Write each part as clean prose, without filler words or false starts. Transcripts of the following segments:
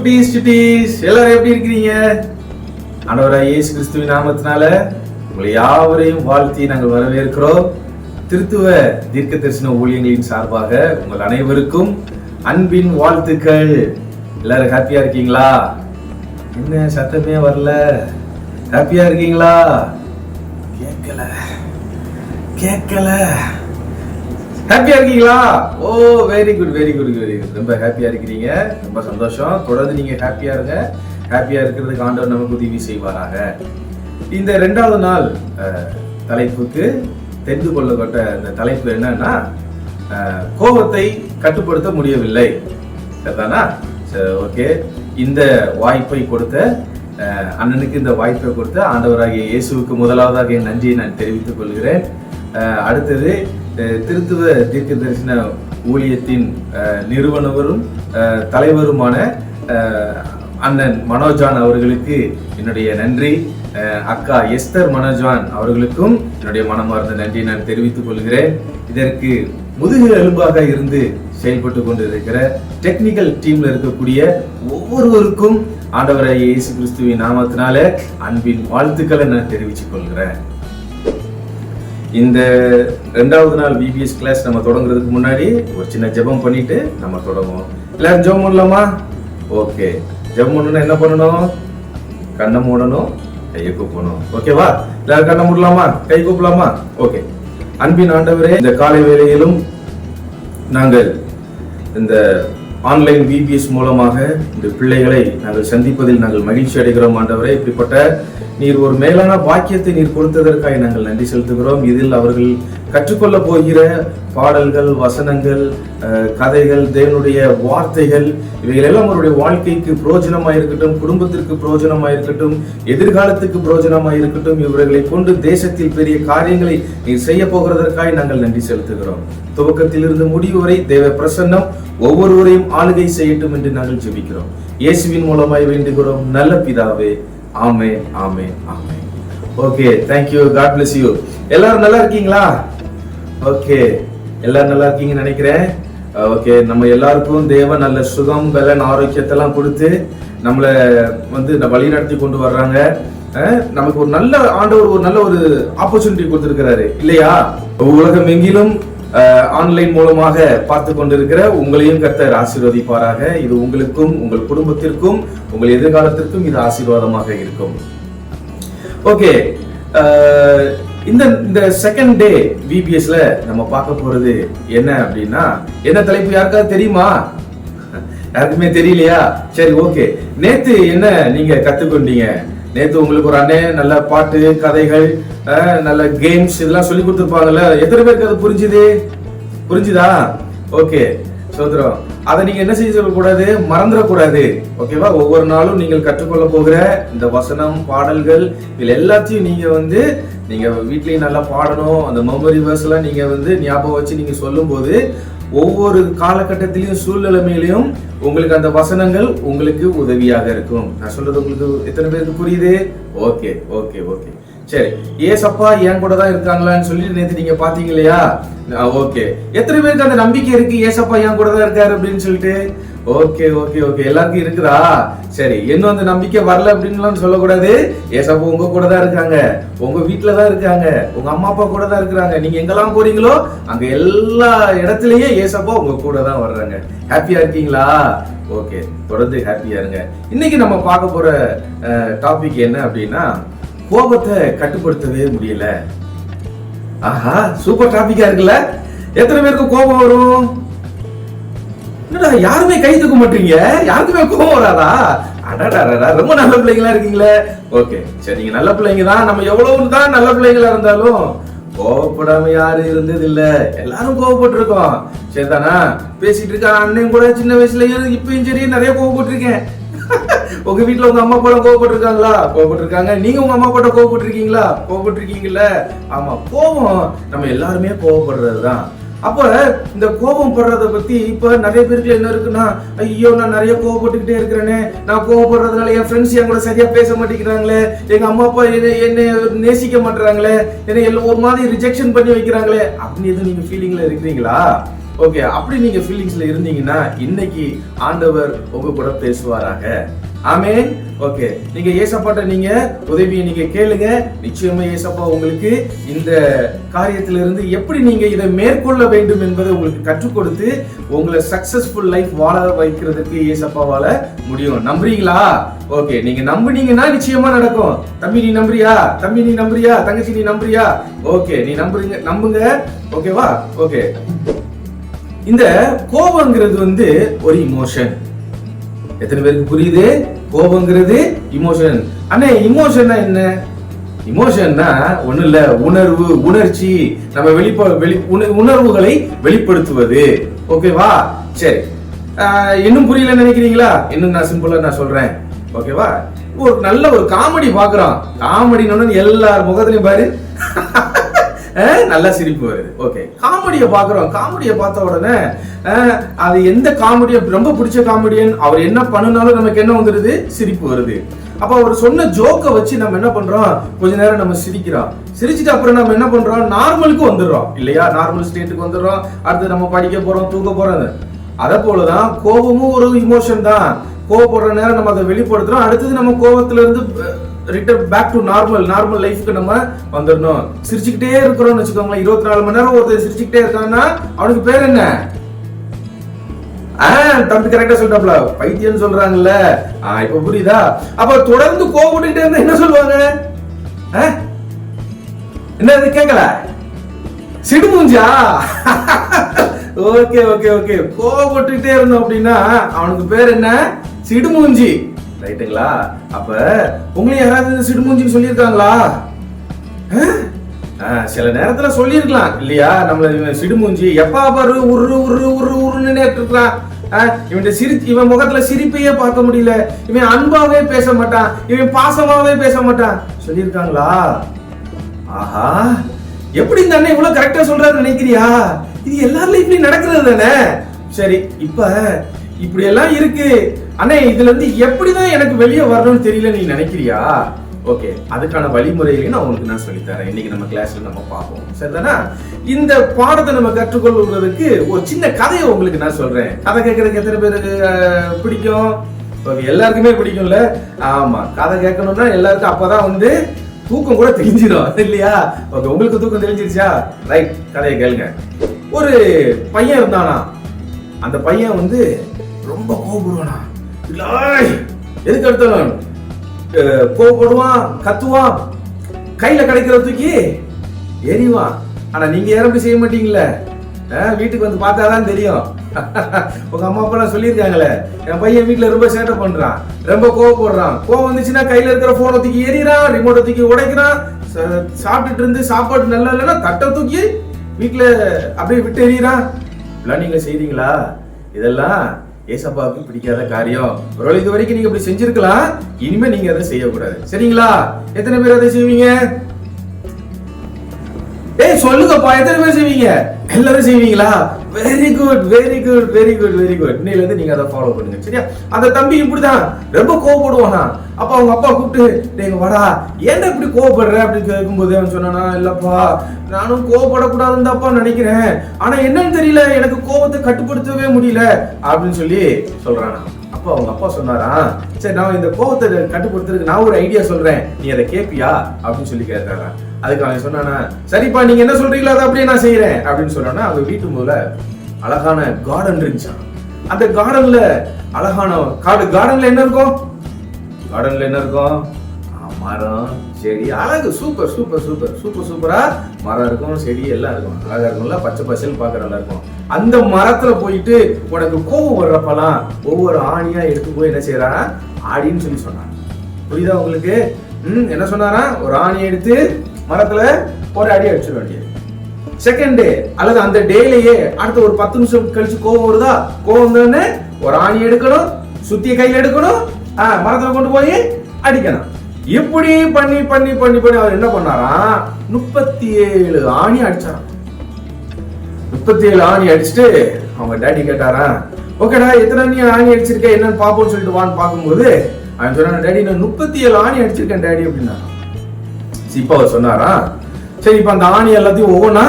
குட்டீஸ் எல்லாரும் எப்படி இருக்கிறீங்க? ஆண்டவராகிய இயேசு கிறிஸ்துவின் நாமத்தினால உங்களை யாவரையும் வாழ்த்தி நாங்கள் வரவேற்கிறோம். திருத்துவ தீர்க்க தரிசன ஊழியங்களின் சார்பாக உங்கள் அனைவருக்கும் அன்பின் வாழ்த்துக்கள். எல்லாரும் ஹாப்பியா இருக்கீங்களா? என்ன சத்தமே வரல? ஹாப்பியா இருக்கீங்களா? கேட்கல. ஹாப்பியா இருக்கீங்களா? ஓ, வெரி குட். ரொம்ப ஹாப்பியா இருக்கிறீங்க, ரொம்ப சந்தோஷம். தொடர்ந்து நீங்க ஹாப்பியா இருங்க. ஹாப்பியா இருக்கிறதுக்கு ஆண்டவர் நமக்கு உதவி செய்வாராக. இந்த 2வது நாள் தலைப்புக்கு தெரிந்து கொள்ளப்பட்ட இந்த தலைப்பு என்னன்னா, கோபத்தை கட்டுப்படுத்த முடியவில்லை. சரிதானா? ஓகே. இந்த வாய்ப்பை கொடுத்த அண்ணனுக்கு, இந்த வாய்ப்பை கொடுத்த ஆண்டவராகிய இயேசுவுக்கு முதலாவதாக என் நன்றியை நான் தெரிவித்துக் கொள்கிறேன். அடுத்தது திருத்துவ தீர்க்க தரிசன ஊழியத்தின் நிறுவனரும் தலைவருமான அண்ணன் மனோஜான் அவர்களுக்கு என்னுடைய நன்றி. அக்கா எஸ்தர் மனோஜான் அவர்களுக்கும் என்னுடைய மனமார்ந்த நன்றியை நான் தெரிவித்துக் கொள்கிறேன். இதற்கு முதுகு எலும்பாக இருந்து செயல்பட்டு கொண்டிருக்கிற டெக்னிக்கல் டீம்ல இருக்கக்கூடிய ஒவ்வொருவருக்கும் ஆண்டவராகிய இயேசு கிறிஸ்துவின் நாமத்தினால அன்பின் வாழ்த்துக்களை நான் தெரிவித்துக் கொள்கிறேன். இந்த 2வது நாள் VBS கிளாஸ் நம்ம தொடங்குறதுக்கு முன்னாடி ஒரு சின்ன ஜெபம் பண்ணிட்டு நம்ம தொடங்குவோம். எல்லாரும் ஜெபம் பண்ணலாமா? ஓகே. ஜெபம் பண்ணணும்னா என்ன பண்ணணும்? கண்ணை மூடணும், கையை கூப்பணும். ஓகேவா? எல்லாரும் கண்ணை மூடலாமா? கை கூப்பலாமா? ஓகே. அன்பின் ஆண்டவரே, இந்த காலை வேளையிலும் நாங்கள் இந்த ஆன்லைன் VBS மூலமாக இந்த பிள்ளைகளை நாங்கள் சந்திப்பதில் நாங்கள் மகிழ்ச்சி அடைகிறோம். ஆண்டவரே, இப்படிப்பட்ட நீர் ஒரு மேலான பாக்கியத்தை நீர் கொடுத்ததற்காக நாங்கள் நன்றி செலுத்துகிறோம். இதில் அவர்கள் கற்றுக்கொள்ள போகிற பாடல்கள், வசனங்கள், கதைகள், தேவனுடைய வார்த்தைகள், இவைகள் எல்லாம் அவருடைய வாழ்க்கைக்கு பிரயோஜனமாயிருக்கட்டும், குடும்பத்திற்கு பிரயோஜனமாயிருக்கட்டும், எதிர்காலத்துக்கு பிரயோஜனமாயிருக்கட்டும். இவர்களை கொண்டு தேசத்தில் பெரிய காரியங்களை நீர் செய்ய போகிறதற்காக நாங்கள் நன்றி செலுத்துகிறோம். துவக்கத்திலிருந்து முடிவு வரை தேவ பிரசன்னம் ஒவ்வொருவரையும் ஆளுகை செய்யட்டும் என்று நாங்கள் ஜெபிக்கிறோம். இயேசுவின் மூலமாய் வேண்டுகிறோம் நல்ல பிதாவே. Amen, amen, amen. Okay, thank you, God bless you. எல்லாரும் நல்லா இருக்கீங்களா? ஓகே, எல்லாரும் நல்லா இருக்கீங்கன்னு நினைக்கிறேன். ஓகே, நம்ம எல்லாருக்கும் தேவன் நல்ல சுகம், பலன், ஆரோக்கியத்தெல்லாம் கொடுத்து நம்மளை வழி நடத்தி கொண்டு வர்றாங்க. நமக்கு ஒரு நல்ல ஆண்டவர் ஒரு நல்ல ஒரு ஆப்பர்ச்சுனிட்டி கொடுத்திருக்கிறாரு இல்லையா? உலகம் எங்கிலும் ஆன்லைன் மூலமாக பார்த்து கொண்டிருக்கிற உங்களையும் கர்த்தர் ஆசீர்வதிப்பாராக. இது உங்களுக்கும், உங்கள் குடும்பத்திற்கும், உங்கள் எதிர்காலத்திற்கும் இது ஆசீர்வாதமாக இருக்கும். ஓகே, இந்த செகண்ட் டே VBSல நம்ம பார்க்க போறது என்ன அப்படின்னா, என்ன தலைப்பு யாருக்காவது தெரியுமா? யாருக்குமே தெரியலையா? சரி, ஓகே. நேத்து என்ன நீங்க கத்துக்கொண்டீங்க? நேத்து உங்களுக்கு ஒரு அண்ணன் நல்ல பாட்டு, கதைகள், நல்ல கேம்ஸ் இதெல்லாம் சொல்லி கொடுத்துருப்பாங்கல்ல. எத்தனை பேருக்கு அது புரிஞ்சுதா? ஓகே, சோதரம். அதை நீங்க என்ன செய்ய சொல்லக்கூடாது, மறந்துடக்கூடாது. ஓகேவா? ஒவ்வொரு நாளும் நீங்கள் கற்றுக்கொள்ள போகிற இந்த வசனம், பாடல்கள், இதுல எல்லாத்தையும் நீங்க வீட்லயும் நல்லா பாடணும். அந்த மெமரி வேர்ஸ் எல்லாம் நீங்க ஞாபகம் வச்சு நீங்க சொல்லும் போது ஒவ்வொரு காலகட்டத்திலையும் சூழ்நிலைமையிலையும் உங்களுக்கு அந்த வசனங்கள் உங்களுக்கு உதவியாக இருக்கும். நான் சொல்றது உங்களுக்கு எத்தனை பேருக்கு புரியுது? ஓகே ஓகே ஓகே, சரி. ஏசப்பா என் கூட தான் இருக்காங்களான்னு சொல்லி நேத்து நீங்க பாத்தீங்க இல்லையா? ஓகே. எத்தனை பேருக்கு அந்த நம்பிக்கை இருக்கு ஏசப்பா என் கூட தான் இருக்காரு அப்படின்னு சொல்லிட்டு? ஓகே ஓகே ஓகே, எல்லாருக்கும் இருக்குதா? சரி, இன்னும் அந்த நம்பிக்கை வரல அப்படின்னு சொல்லக்கூடாது. ஏசப்பா உங்க கூட தான் இருக்காங்க, உங்க வீட்டுல தான் இருக்காங்க, உங்க அம்மா அப்பா கூட தான் இருக்கிறாங்க. நீங்க எங்கெல்லாம் போறீங்களோ அங்க எல்லா இடத்துலயே ஏசப்பா உங்க கூட தான் வர்றாங்க. ஹாப்பியா இருக்கீங்களா? ஓகே, தொடர்ந்து ஹாப்பியா இருங்க. இன்னைக்கு நம்ம பார்க்க போற டாபிக் என்ன அப்படின்னா, கோபத்தை கட்டுப்படுத்தவே முடியல. ஆஹா, சூப்பர் டாபிக்கா இருக்குல்ல? எத்தனை பேருக்கு கோபம் வரும்? என்னடா யாருமே கை தூக்க மாட்டீங்க? யாருக்குமே கோபம் வராதா? அடடா, ரொம்ப நல்ல பிள்ளைங்களா இருக்கீங்களே. ஓகே, சரி, நீங்க நல்ல பிள்ளைங்க தான். நம்ம எவ்வளவு தான் நல்ல பிள்ளைங்களா இருந்தாலும் கோபப்படாம யாரும் இருந்தது இல்ல. எல்லாரும் கோபப்பட்டு இருக்கோம். சரிதானா? பேசிட்டு இருக்க அண்ணன் கூட சின்ன வயசுல இப்பயும் சரி நிறைய கோபப்பட்டிருக்கேன். உங்க வீட்டுல உங்க அம்மா அப்பா கோபப்பட்டிருக்காங்களா? கோபப்பட்டிருக்காங்க. நீங்க உங்க அம்மா அப்பா கோபப்பட்டிருக்கீங்களா? கோபப்பட்டிருக்கீங்கல்ல? ஆமா, கோபம் நம்ம எல்லாருமே கோபப்படுறதுதான். அப்ப இந்த கோபம் படுறத பத்தி இப்ப நிறைய பேருக்கு என்ன இருக்குன்னா, ஐயோ நான் நிறைய கோபப்பட்டுக்கிட்டே இருக்கிறேனே, நான் கோபப்படுறதுனால என் ஃப்ரெண்ட்ஸ் என் கூட சரியா பேச மாட்டேங்கிறாங்களே, எங்க அம்மா அப்பா என்ன நேசிக்க மாட்டாங்களே, என்ன ஒரு மாதிரி ரிஜெக்ஷன் பண்ணி வைக்கிறாங்களே அப்படின்னு எதுவும் நீங்க ஃபீலிங்ல இருக்கிறீங்களா? ஓகே, அப்படி நீங்க ஃபீலிங்ஸ்ல இருந்தீங்கன்னா இன்னைக்கு ஆண்டவர் உங்க கூட பேசுவாராக. ஆமென். ஓகே, நீங்க ஏசப்பாட்ட நீங்க உதவியை நீங்க கேளுங்க. நிச்சயமா ஏசப்பா உங்களுக்கு இந்த காரியத்தில இருந்து எப்படி நீங்க இதை மேற்கொள்ள வேண்டும் என்பதை உங்களுக்கு கற்றுக் கொடுத்து உங்களை சக்சஸ்ஃபுல் லைஃப் வாழ வைக்கிறதுக்கு ஏசப்பாவால முடியும். நம்புறீங்களா? ஓகே, நீங்க நம்புனீங்கன்னா நிச்சயமா நடக்கும். தம்பி நீ நம்புறியா? தம்பி நீ நம்புறியா? தங்கச்சி நீ நம்புறியா? ஓகே, நீ நம்புறீங்க, நம்புங்க. ஓகேவா? ஓகே, இந்த கோபங்கிறது வந்து ஒரு இமோஷன். எத்தனை பேருக்கு புரியுது? கோபங்கிறது இமோஷன். அண்ணே, இமோஷன்னா என்ன? இமோஷன்னா ஒண்ணு இல்ல, உணர்வு, உணர்ச்சி, நம்ம உணர்வுகளை வெளிப்படுத்துவது. ஓகேவா? சரி, இன்னும் புரியல நினைக்கிறீங்களா? இன்னும் நான் சிம்பிளா நான் சொல்றேன். ஓகேவா? ஒரு நல்ல ஒரு காமெடி பாக்குறோம். காமெடின்னு எல்லார் முகத்திலையும் பாரு நல்லா சிரிப்பு வருது. ஓகே, காமெடியை பாக்குறோம். காமெடியை பார்த்த உடனே அது எந்த காமெடியை ரொம்ப பிடிச்ச காமெடியன் அவர் என்ன பண்ணினாலும் நமக்கு என்ன வந்துருது? சிரிப்பு வருது. அப்ப அவர் சொன்ன ஜோக்கை வச்சு நம்ம என்ன பண்றோம்? கொஞ்ச நேரம் நம்ம சிரிக்கிறோம். சிரிச்சுட்டு அப்புறம் நம்ம என்ன பண்றோம்? நார்மலுக்கு வந்துடுறோம் இல்லையா? நார்மல் ஸ்டேட்டுக்கு வந்துடுறோம். அடுத்து நம்ம படிக்க போறோம், தூங்க போறோம். அதே போலதான் கோபமும் ஒரு இமோஷன் தான். கோபப்படுற நேரம் நம்ம அதை வெளிப்படுத்துறோம். அடுத்தது நம்ம கோபத்துல இருந்து ரிட்டர்ன் பேக் டு நார்மல் லைஃப்க்கு நம்ம வந்துடணும். சிரிச்சுக்கிட்டே இருக்கிறோம்னு வச்சுக்கோங்களேன். 24 மணி நேரம் ஒருத்தர் சிரிச்சுக்கிட்டே இருக்கான்னா அவனுக்கு பேர் என்ன? தம்பி கரெக்டா சொல்றாப்ல, பைத்தியம் சொல்றாங்கல்ல. இப்ப புரியுதா? அப்ப தொடர்ந்து கோபப்பட்டுக்கிட்டே இருந்தா என்ன சொல்லுவாங்க? என்ன கேட்கல? சிடுமூஞ்சா? ஓகே ஓகே ஓகே, கோபப்பட்டுக்கிட்டே இருந்தோம் அப்படின்னா அவனுக்கு பேர் என்ன? சிடுமூஞ்சி. ரைட்டுங்களா? அப்ப உங்களையும் யாராவது சிடுமூஞ்சின்னு சொல்லியிருக்காங்களா? சில நேரத்துல சொல்லியிருக்கலாம் இல்லையா? நம்மள சிடுமூஞ்சி, எப்பா பாரு உரு உரு உரு உருன்னு இருக்கான். இவன் முகத்துல சிரிப்பையே பார்க்க முடியல. இவன் அன்பாவே பேச மாட்டான், இவன் பாசமாவே பேச மாட்டான் சொல்லியிருக்காங்களா? ஆஹா, எப்படி இந்த அண்ணன் இவ்வளவு கரெக்டா சொல்றாரு நினைக்கிறியா? இது எல்லார் லைஃப்லயும் நடக்கிறது தானே. சரி, இப்ப இப்படி எல்லாம் இருக்கு அண்ணே, இதுல இருந்து எப்படிதான் எனக்கு வெளியே வரணும்னு தெரியல நீ நினைக்கிறியா? ஓகே, அதுக்கான வழிமுறைகளையும் நான் உங்களுக்கு நான் சொல்லித்தரேன். இன்னைக்கு நம்ம கிளாஸ்ல நம்ம பார்ப்போம். சரிதானா? இந்த பாடத்தை நம்ம கற்றுக்கொள்வதற்கு ஒரு சின்ன கதையை உங்களுக்கு நான் சொல்றேன். கதை கேட்கறதுக்கு எத்தனை பேருக்கு பிடிக்கும்? ஓகே, எல்லாருக்குமே பிடிக்கும்ல? ஆமா, கதை கேட்கணும்னா எல்லாருக்கும் அப்பதான் வந்து தூக்கம் கூட தெரிஞ்சிடும் இல்லையா? ஓகே, உங்களுக்கு தூக்கம் தெரிஞ்சிருச்சா? ரைட், கதையை கேளுங்க. ஒரு பையன் இருந்தானா. அந்த பையன் வந்து ரொம்ப கோபப்படுவானா. எதுக்கு எடுத்தாலும் கோபப்படுவான், கத்துவான், கையில கிடைக்கிற தூக்கி எரிவான். ஆனா நீங்க யாரும் அப்படி செய்ய மாட்டீங்கல்ல. வீட்டுக்கு வந்து பார்த்தாதான் தெரியும். உங்க அம்மா அப்பா எல்லாம் சொல்லியிருக்காங்களே, என் பையன் வீட்டுல ரொம்ப சேட்டை பண்றான், ரொம்ப கோவப்படுறான். கோவம் வந்துச்சுன்னா கையில இருக்கிற போனை தூக்கி எறிறான், ரிமோட்டை தூக்கி உடைக்கிறான். சாப்பிட்டுட்டு இருந்து சாப்பாடு நல்லா இல்லைன்னா தட்டை தூக்கி வீட்டுல அப்படியே விட்டு எறிறான். இதெல்லாம் நீங்க செய்றீங்களா? இதெல்லாம் ஏசப்பாவுக்கு பிடிக்காத காரியம். ஒரு இது வரைக்கும் நீங்க அப்படி செஞ்சிருக்கலாம், இனிமே நீங்க அதை செய்யக்கூடாது. சரிங்களா? எத்தனை பேர் அதை செய்வீங்க? சொல்லுங்கப்பா, எத்தனை பேர் செய்வீங்க? எல்லாரும் செய்வீங்களா? Very good very good very good very good. இன்னையில இருந்து நீங்க அதை ஃபாலோ பண்ணுங்க. சரியா? அந்த தம்பி இப்படிதான் ரொம்ப கோவப்படுவானா. அப்ப அவங்க அப்பா கூப்பிட்டு, நீங்க வாடா, ஏன்டா இப்படி கோவப்படுற அப்படின்னு கேட்கும்போது அவன் சொன்னானா, இல்லப்பா நானும் கோவப்படக்கூடாதுன்னு அப்பா நினைக்கிறேன், ஆனா என்னன்னு தெரியல, எனக்கு கோபத்தை கட்டுப்படுத்தவே முடியல அப்படின்னு சொல்லி சொல்றானா. அப்ப அவங்க அப்பா சொன்னாரா, சரி நான் இந்த கோபத்தை கட்டுப்படுத்துறதுக்கு நான் ஒரு ஐடியா சொல்றேன், நீ அதை கேட்பியா அப்படின்னு சொல்லி கேட்டாரா. அதுக்கு அவன் சொன்னானா, சரிப்பா நீங்க என்ன சொல்றீங்களோ அதை அப்படியே நான் செய்யறேன் அப்படின்னு சொன்னா. அவங்க வீட்டு முதல்ல அழகான கார்டன் இருந்துச்சான். அந்த கார்டன்ல அழகான கார்டன்ல என்ன இருக்கும்? கார்டன்ல என்ன இருக்கும்? மரம், செடி, அழகு, சூப்பர் சூப்பர் சூப்பர் சூப்பர் சூப்பரா மரம் இருக்கும், செடி எல்லாம் இருக்கும், அழகா இருக்கும்ல, பச்சை பசல் பார்க்க நல்லா இருக்கும். அந்த மரத்துல போயிட்டு உனக்கு கோபம் வர்றப்பெல்லாம் ஒவ்வொரு ஆணியா எடுத்து போய் என்ன செய்யறானா, ஆடின்னு சொல்லி சொன்னான். புரியுதா உங்களுக்கு? என்ன சொன்னாரா? ஒரு ஆணியை எடுத்து மரத்துல ஒரு அடி அடிச்சிட வேண்டியது. செகண்ட் டே அல்லது அந்த டேலயே அடுத்த ஒரு 10 நிமிஷம் கழிச்சு கோபம் வருதா, கோபம் தானே ஒரு ஆணி எடுக்கணும், சுத்திய கையில எடுக்கணும், மரத்துல கொண்டு போய் அடிக்கணும். இப்படி பண்ணி பண்ணி பண்ணி பண்ணி அவர் என்ன பண்ணாரா, 37 ஆணி அடிச்சாராம். 37 ஆணி அடிச்சுட்டு அவங்க டாடி கேட்டாரா, ஓகேடா எத்தனை நீ ஆணி அடிச்சிருக்க என்னன்னு பாப்போம்னு சொல்லிட்டு வான்னு பார்க்கும்போது அவன் சொன்னா, டாடி நான் 37 ஆணி அடிச்சிருக்கேன் டாடி அப்படின்னா. இப்ப அவர் சொன்னாரா, சரி இப்ப அந்த ஆணி எல்லாத்தையும் ஒவ்வொன்னா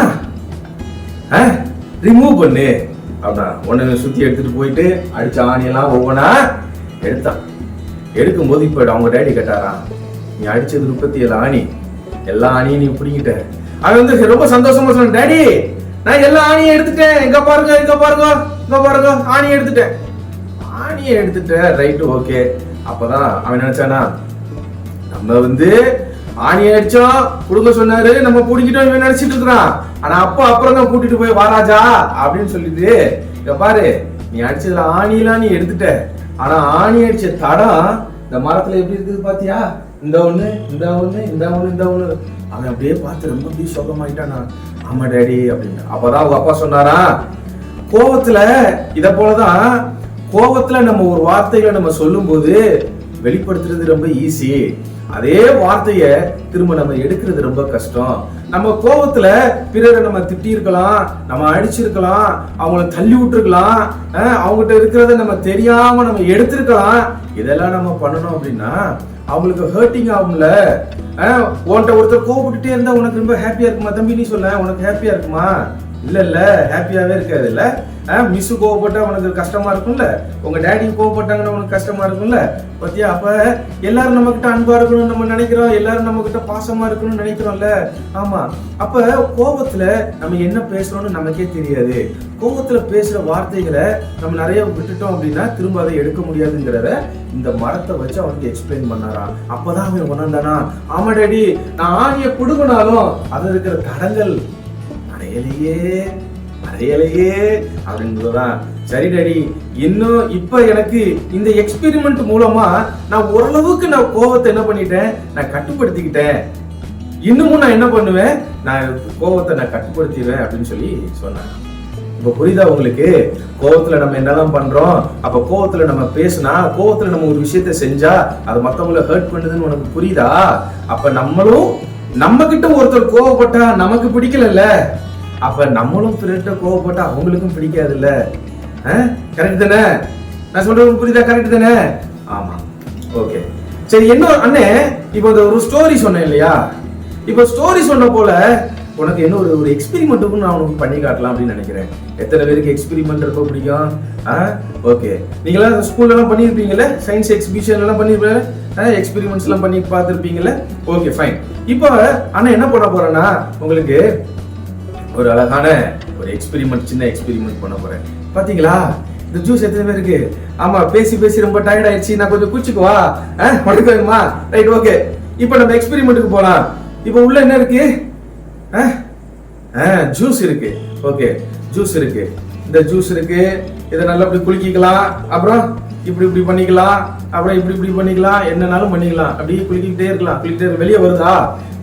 ரிமூவ் பண்ணு, அப்படின்னா ஒன்னு சுத்தி எடுத்துட்டு போயிட்டு அடிச்ச ஆணியெல்லாம் ஒவ்வொன்னா எடுத்தான். எடுக்கும்போது இப்ப அவங்க டேடி கேட்டாராம், நீ அடிச்சது 37 ஆணி, எல்லா ஆணியும் நீ பிடிங்கிட்ட. அவன் வந்து ரொம்ப சந்தோஷமா சொன்ன, டேடி நான் எல்லா ஆணியும் எடுத்துட்டேன், இங்க பாருங்க இங்க பாருங்க இங்க பாருங்க ஆணியை எடுத்துட்டேன். ஆணியை எடுத்துட்டேன், ரைட்டு, ஓகே. அப்பதான் அவன் நினைச்சானா, நம்ம வந்து ஆணியை அடிச்சோம் கொடுக்க சொன்னாரு, நம்ம பிடிக்கிட்டோம் இவன் நினைச்சிட்டு இருக்கிறான். ஆனா அப்பா அப்புறம் தான் கூட்டிட்டு போய் வாராஜா அப்படின்னு சொல்லிட்டு, இங்க பாரு நீ அடிச்சதுல ஆணியெல்லாம் நீ எடுத்துட்ட, ஆனா ஆணி அடிச்ச தடம் இந்த மரத்துல எப்படி இருக்குது பாத்தியா, இந்த ஒண்ணு இந்த ஒண்ணு இந்த ஒண்ணு இந்த ஒண்ணு. அவன் அப்படியே பார்த்து ரொம்ப அப்படியே சோகமாயிட்டானா. ஆமா டேடி அப்படின்னு. அப்பதான் அவங்க அப்பா சொன்னாரா, கோவத்துல இத போலதான், கோவத்துல நம்ம ஒரு வார்த்தைகளை நம்ம சொல்லும் போது வெளிப்படுத்துறது ரொம்ப ஈஸி, அதே வார்த்தைய திரும்ப நம்ம எடுக்கிறது ரொம்ப கஷ்டம். நம்ம கோபத்துல பிறரை நம்ம திட்டி இருக்கலாம், நம்ம அடிச்சிருக்கலாம், அவங்கள தள்ளி விட்டுருக்கலாம், அவங்ககிட்ட இருக்கிறத நம்ம தெரியாம நம்ம எடுத்திருக்கலாம். இதெல்லாம் நம்ம பண்ணணும் அப்படின்னா அவங்களுக்கு ஹர்ட்டிங் ஆகும்ல. உன்கிட்ட ஒருத்தர் கோவப்பட்டுட்டே இருந்தா உனக்கு ரொம்ப ஹாப்பியா இருக்குமா தம்பி? நீ சொல்ல, உனக்கு ஹாப்பியா இருக்குமா? இல்ல ஹாப்பியாவே இருக்காது இல்ல. மிஸ் கோவப்பட்டா உனக்கு கஷ்டமா இருக்கும்ல, உங்க டேடி கோவப்பட்டாங்கன்னா உனக்கு கஷ்டமா இருக்கும்ல. பத்தியா, அப்ப எல்லாரும் நம்ம கிட்ட அன்பா இருக்கணும்னு நம்ம நினைக்கிறோம், எல்லாரும் நம்ம கிட்ட பாசமா இருக்கணும்னு நினைக்கிறோம்ல. ஆமா, அப்ப கோபத்துல நம்ம என்ன பேசுறோம்னு நமக்கே தெரியாது. கோபத்துல பேசுற வார்த்தைகளை நம்ம நிறைய விட்டுட்டோம் அப்படின்னா திரும்ப அதை எடுக்க முடியாதுங்கிறத இந்த மரத்தை வச்சு அவனுக்கு எக்ஸ்பிளைன் பண்ணாராம். அப்பதான் அவன் உணர்ந்தானா, ஆமா டேடி நான் ஆணியை புடுங்கினாலும் அது இருக்கிற தடங்கள் அறையலையே அப்படின்றதுதான். சரி டாடி, இன்னும் இப்ப எனக்கு இந்த எக்ஸ்பெரிமெண்ட் மூலமா நான் ஓரளவுக்கு நான் கோவத்தை என்ன பண்ணிட்டேன், நான் கட்டுப்படுத்திக்கிட்டேன். இன்னமும் நான் என்ன பண்ணுவேன், நான் கோவத்தை நான் கட்டுப்படுத்திடுவேன் அப்படின்னு சொல்லி சொன்னேன். இப்ப புரியுதா உங்களுக்கு? கோவத்துல நம்ம என்னெல்லாம் பண்றோம், அப்ப கோவத்துல நம்ம பேசினா, கோவத்துல நம்ம ஒரு விஷயத்த செஞ்சா அது மத்தவங்களை ஹர்ட் பண்ணுதுன்னு உனக்கு புரியுதா? அப்ப நம்மளும் நம்ம கிட்ட ஒருத்தர் கோவப்பட்டா நமக்கு பிடிக்கல, அப்ப நம்மளும் பிறர்கிட்ட கோவப்பட்டா அவங்களுக்கும் பிடிக்காது இல்ல. கரெக்ட் தானே? நான் சொல்றது புரியுதா? கரெக்ட் தானே? ஆமா, ஓகே. சரி, என்ன அண்ணே, இப்போ ஒரு ஸ்டோரி சொன்னேன் இல்லையா? இப்போ ஸ்டோரி சொன்ன போல உனக்கு என்ன ஒரு எக்ஸ்பெரிமெண்ட்டுக்கும் நான் உனக்கு பண்ணி காட்டலாம் அப்படின்னு நினைக்கிறேன். எத்தனை பேருக்கு எக்ஸ்பெரிமெண்ட் ரொம்ப பிடிக்கும்? ஓகே, நீங்களாம் ஸ்கூல்ல எல்லாம் பண்ணிருப்பீங்கல்ல, சயின்ஸ் எக்ஸிபிஷன் எல்லாம் பண்ணிருப்பீங்க, எக்ஸ்பெரிமெண்ட்ஸ் எல்லாம் பண்ணி பார்த்துருப்பீங்கல்ல. Okay fine. இப்போ அண்ணா என்ன பண்ண போறேன்னா உங்களுக்கு ஒரு அழகான ஒரு எக்ஸ்பெரிமெண்ட், சின்ன எக்ஸ்பெரிமெண்ட் பண்ண போறேன். பாத்தீங்களா இந்த ஜூஸ் எத்தனை பேருக்கு? ஆமா, பேசி ரொம்ப டயர்ட் ஆயிடுச்சு, நான் கொஞ்சம் குடிச்சுக்குவா, உனக்கு வேணுமா? Right, okay. இப்போ நம்ம எக்ஸ்பெரிமெண்ட்டுக்கு போலாம். இப்போ உள்ள என்ன இருக்கு? ஜூஸ் இருக்கு. ஓகே, ஜூஸ் இருக்கு. இந்த ஜூஸ் இருக்கு, இதை நல்லா இப்படி குலுக்கிக்கலாம், அப்புறம் இப்படி பண்ணிக்கலாம், அப்புறம் இப்படி பண்ணிக்கலாம், என்னன்னாலும் பண்ணிக்கலாம். அப்படியே குலுக்கிட்டே இருக்கலாம், குலுக்கிட்டே. வெளியே வருதா?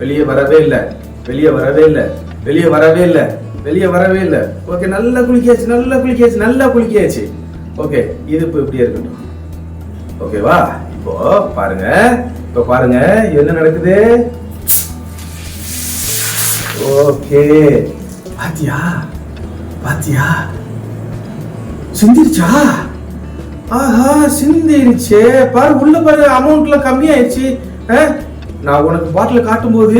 வெளியே வரவே இல்லை, வெளியே வரவே இல்லை, வெளியே வரவே இல்லை, வெளியே வரவே இல்லை. ஓகே, நல்லா குளிக்காச்சு, நல்லா குளிக்காச்சு, நல்லா குளிக்காச்சு. ஓகே, இது இப்போ இப்படியே இருக்கட்டும். ஓகேவா? இப்போ பாருங்க, இப்போ பாருங்க என்ன நடக்குது. ஓகே, பாத்தியா பாத்தியா, சிந்திருச்சா? ஆஹா, சிந்திருச்சே. பாரு உள்ள பாரு, அமௌண்ட்ல கம்மியாயிடுச்சு. நான் உனக்கு பாட்டில் காட்டும் போது